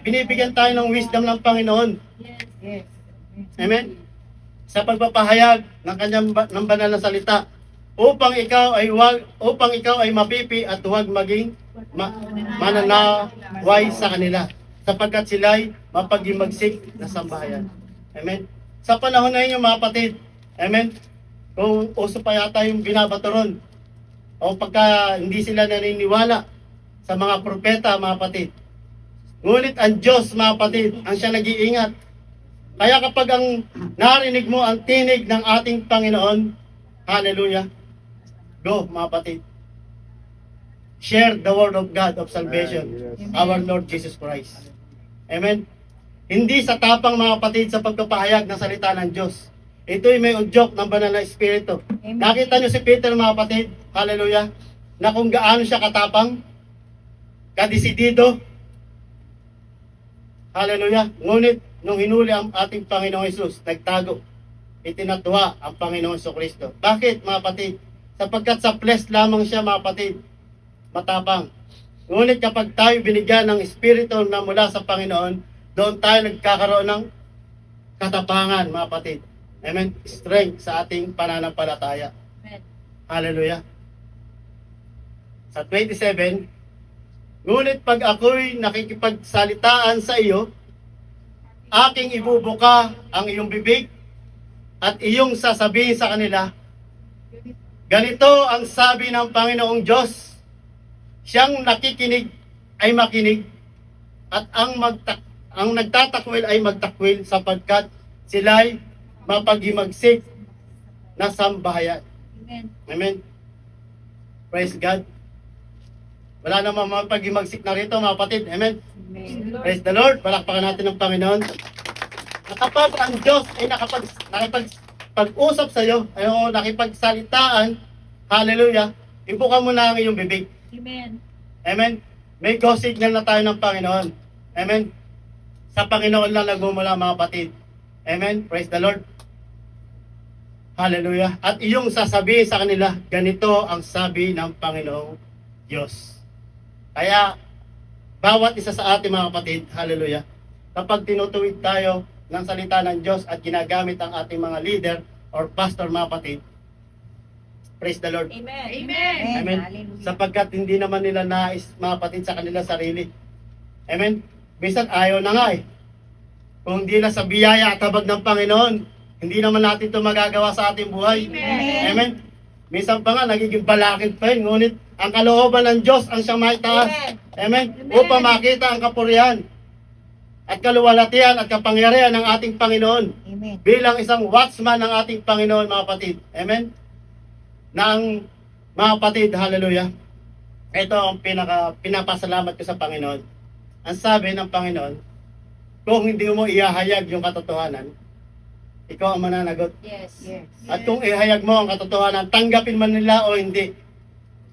Binibigyan tayo ng wisdom ng Panginoon. Yes. Yes. Amen? Sa pagpapahayag ng kanyang ng banal na salita upang ikaw ay mapipi at huwag maging mananaway sa kanila sapagkat sila'y mapaghimagsik na sambahayan. Amen? Sa panahon na inyo mga kapatid, amen, kung uso pa yata yung binabato ron o pagka hindi sila naniniwala sa mga propeta mga kapatid, ngunit ang Diyos mga kapatid ang siya nag-iingat. Kaya kapag ang narinig mo ang tinig ng ating Panginoon, hallelujah, go mga kapatid. Share the word of God of salvation, our Lord Jesus Christ. Amen? Hindi sa tapang mga kapatid sa pagpapahayag ng salita ng Diyos. Ito'y may udyok ng banal na Espiritu. Amen. Nakita niyo si Peter mga kapatid, hallelujah, na kung gaano siya katapang, kadesidido, hallelujah, ngunit nung hinuli ang ating Panginoong Hesus, nagtago, itinatwa ang Panginoong Jesucristo. Bakit mga kapatid? Sapagkat sa flesh lamang siya mga kapatid, matapang. Ngunit kapag tayo binigyan ng Espiritu na mula sa Panginoon, doon tayo nagkakaroon ng katapangan mga kapatid. Amen? Strength sa ating pananampalataya. Amen. Hallelujah. Sa 27, ngunit pag ako'y nakikipagsalitaan sa iyo, aking ibubuka ang iyong bibig at iyong sasabihin sa kanila, ganito ang sabi ng Panginoong Diyos, siyang nakikinig ay makinig at ang nagtatakwil ay magtakwil sapagkat sila'y mapaghimagsik na sambahayan. Amen. Amen. Praise God. Wala namang mapaghimagsik na rito mga kapatid. Amen. Amen. Praise the Lord. Palakpakan natin ng Panginoon. At kapag ang Diyos ay nakipag-usap sa iyo, ay nakipagsalitaan, hallelujah, ibuka mo na ang iyong bibig. Amen. Amen. May go signal na tayo ng Panginoon. Amen. Sa Panginoon lang nagmumula mga kapatid. Amen. Praise the Lord. Hallelujah. At iyong sasabihin sa kanila, ganito ang sabi ng Panginoong Diyos. Kaya, bawat isa sa ating mga kapatid, hallelujah, kapag tinutuwid tayo ng salita ng Diyos at ginagamit ang ating mga leader or pastor mga kapatid, praise the Lord. Amen. Amen. Amen. Hallelujah. Sapagkat hindi naman nila nais mga kapatid sa kanila sarili. Amen. Bisan ayaw na nga eh. Kung hindi na sa biyaya at habag ng Panginoon, hindi naman natin ito magagawa sa ating buhay. Amen. Amen. Minsan pa nga, nagiging balakid pa yun. Ngunit, ang kalooban ng Diyos ang siyang maitaas. Amen. Amen. Upang makita ang kapurihan at kaluwalhatian at kapangyarihan ng ating Panginoon Amen. bilang isang watchman ng ating Panginoon, mga kapatid. Amen. Na ang mga kapatid, hallelujah, ito ang pinapasalamat ko sa Panginoon. Ang sabi ng Panginoon, kung hindi mo ihahayag yung katotohanan, ikaw ang mananagot. Yes. Yes. At kung ihayag mo ang katotohanan, tanggapin man nila o hindi,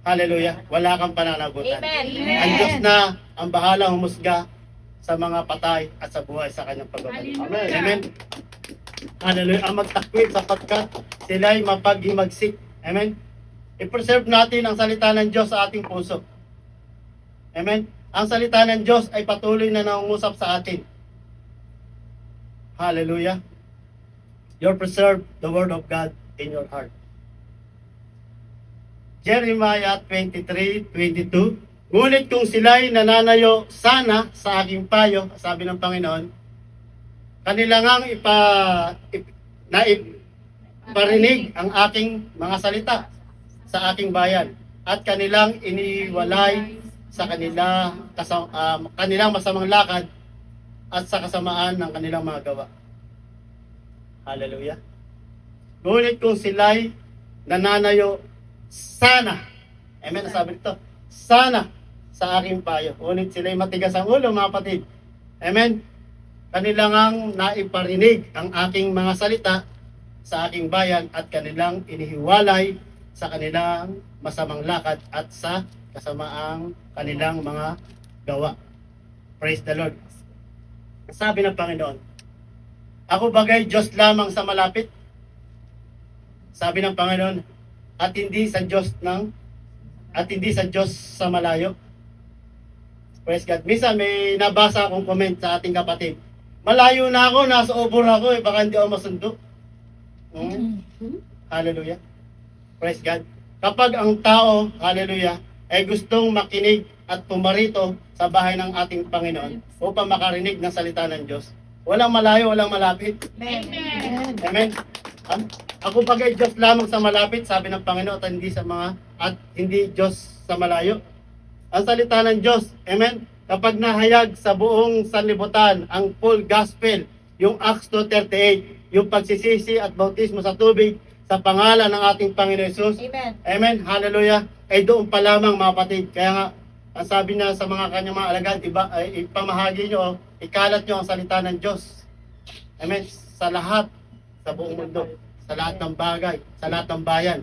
hallelujah, wala kang pananagutan. Amen. Ang Diyos na ang bahala humusga sa mga patay at sa buhay sa kanyang pagbabalik. Hallelujah. Amen. Hallelujah. Ang magtakwil sapagkat sila'y mapaghimagsik. Amen. I-preserve natin ang salita ng Diyos sa ating puso. Amen. Ang salita ng Diyos ay patuloy na nangungusap sa atin. Hallelujah. You preserve the word of God in your heart. Jeremiah 23:22. Ngunit kung sila'y nananayo sana sa aking payo, sabi ng Panginoon, kanilangang parinig ang aking mga salita sa aking bayan at kanilang iniwalay sa kanilang masamang lakad at sa kasamaan ng kanilang mga gawa. Hallelujah. Ngunit kung sila'y nananayo, sana, amen, sabi nito, sana sa aking payo. Ngunit sila'y matigas ang ulo, mga kapatid. Amen. Kanilang naiparinig ang aking mga salita sa aking bayan at kanilang inihiwalay sa kanilang masamang lakad at sa kasamaang kanilang mga gawa. Praise the Lord. Sabi ng Panginoon, ako bagay Diyos lamang sa malapit. Sabi ng Panginoon, at hindi sa Diyos sa malayo. Praise God. Minsan may nabasa akong comment sa ating kapatid. Malayo na ako, nasa obor ako, baka hindi ako masundo. Hallelujah. Praise God. Kapag ang tao, hallelujah, ay gustong makinig at pumarito sa bahay ng ating Panginoon upang makarinig ng salita ng Diyos, walang malayo, walang malapit. Amen. Amen. Ako bagay Diyos lamang sa malapit, sabi ng Panginoon, at hindi Diyos sa malayo. Ang salita ng Diyos, amen, kapag nahayag sa buong sanlibutan ang full gospel, yung Acts 2:38, yung pagsisisi at bautismo sa tubig sa pangalan ng ating Panginoon Hesus. Amen. Amen. Hallelujah. Ay doon pa lamang, mga kapatid. Kaya nga, ang sabi niya sa mga kanyang mga alagad, ipamahagi nyo, ikalat nyo ang salita ng Diyos. Amen. Sa lahat, sa buong mundo, sa lahat ng bagay, sa lahat ng bayan.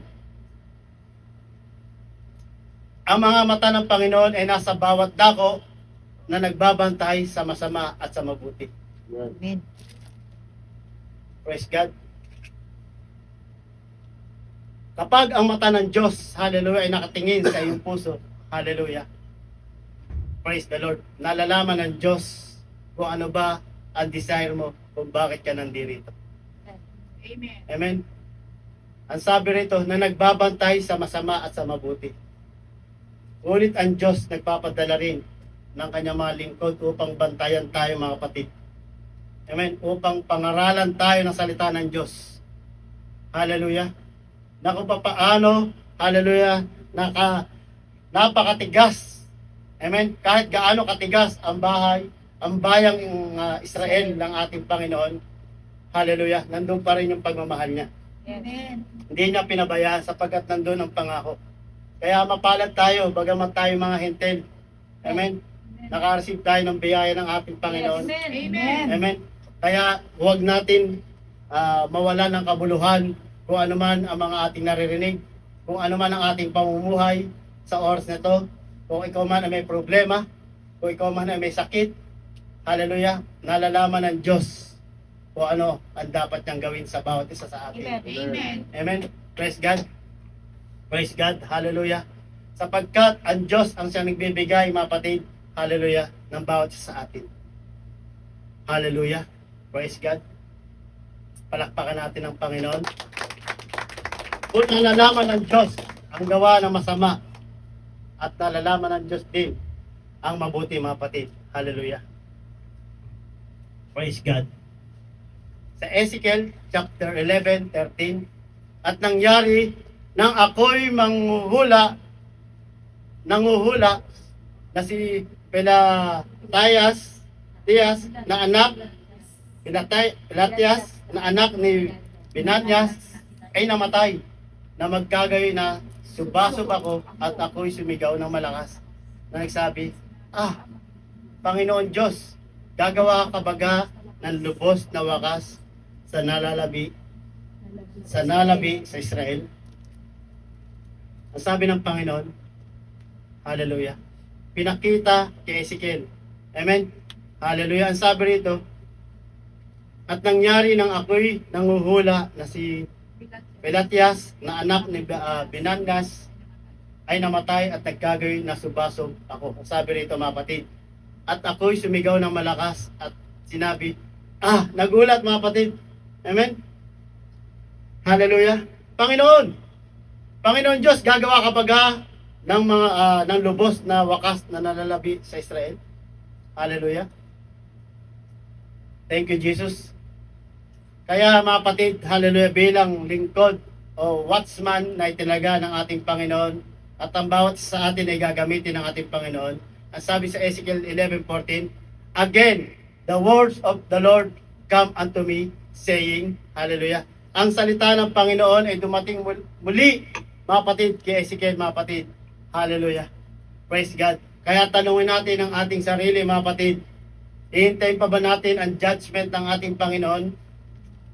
Ang mga mata ng Panginoon ay nasa bawat dako na nagbabantay sa masama at sa mabuti. Amen. Praise God. Kapag ang mata ng Diyos, hallelujah, ay nakatingin sa iyong puso, hallelujah, praise the Lord, nalalaman ng Diyos kung ano ba ang desire mo, kung bakit ka nandito. Amen. Amen. Ang sabi rito, na nagbabantay sa masama at sa mabuti. Ngunit ang Diyos nagpapadala rin ng kanyang mga lingkod upang bantayan tayo, mga kapatid. Amen. Upang pangaralan tayo ng salita ng Diyos. Hallelujah. Na kung paano, hallelujah, napakatigas. Amen. Kahit gaano katigas ang bayang Israel ng ating Panginoon, hallelujah, nandun pa rin yung pagmamahal niya. Amen. Hindi niya pinabayaan sapagkat nandun ang pangako. Kaya mapalad tayo, bagamat tayo mga hentel. Amen. Naka-receive tayo ng biyaya ng ating Panginoon. Amen. Amen. Kaya huwag natin mawalan ng kabuluhan kung ano man ang mga ating naririnig, kung ano man ang ating pamumuhay sa oras na ito, kung ikaw man ay may problema, kung ikaw man ay may sakit, hallelujah, nalalaman ng Diyos kung ano ang dapat niyang gawin sa bawat isa sa atin. Amen. Amen. Praise God. Praise God. Hallelujah. Sapagkat ang Diyos ang siyang nagbibigay, mga kapatid, hallelujah, ng bawat isa sa atin. Hallelujah. Praise God. Palakpakan natin ang Panginoon. Kung nalalaman ng Diyos ang gawa ng masama at nalalaman ng Diyos din ang mabuti, mga kapatid. Hallelujah. Praise God. Sa Ezekiel chapter 11:13, at nangyari nang ako'y nanguhula na si Pelatias na anak ni Benanias ay namatay, na magkagayon na subasub ako at ako'y sumigaw ng malakas na nagsabi, Panginoon Diyos, gagawa ka baga ng lubos na wakas sa nalabi sa Israel? Ang sabi ng Panginoon, hallelujah, pinakita kay Ezekiel. Amen. Hallelujah. Ang sabi rito, at nangyari nang ako'y nanguhula na si Pelatias na anak ni Benanias ay namatay at nagkagayon na subasog ako. Ang sabi rito, mga kapatid, at ako'y sumigaw ng malakas at sinabi, nagulat, mga kapatid. Amen. Hallelujah. Panginoon Diyos, gagawa ka baga ng mga ng lubos na wakas na nalalabi sa Israel? Hallelujah. Thank you, Jesus. Kaya mga kapatid, hallelujah, bilang lingkod o watchman na itinaga ng ating Panginoon at ang bawat sa atin ay gagamitin ng ating Panginoon. Ang sabi sa Ezekiel 11:14, again, the words of the Lord come unto me, saying, hallelujah. Ang salita ng Panginoon ay dumating muli, mga kapatid, kay Ezekiel, mga kapatid. Hallelujah. Praise God. Kaya tanungin natin ang ating sarili, mga kapatid, hihintayin pa ba natin ang judgment ng ating Panginoon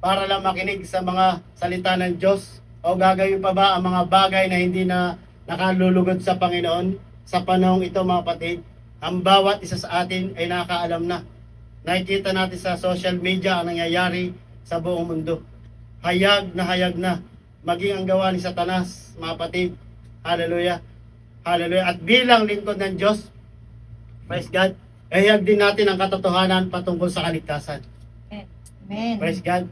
para lang makinig sa mga salita ng Diyos? O gagawin pa ba ang mga bagay na hindi na nakalulugod sa Panginoon? Sa panahong ito, mga kapatid, ang bawat isa sa atin ay nakakaalam na. Nakikita natin sa social media ang nangyayari sa buong mundo. Hayag na maging ang gawa ni Satanas, mga kapatid. Hallelujah. Hallelujah. At bilang lingkod ng Diyos, praise God, hayag din natin ang katotohanan patungkol sa kaligtasan. Amen. Praise God.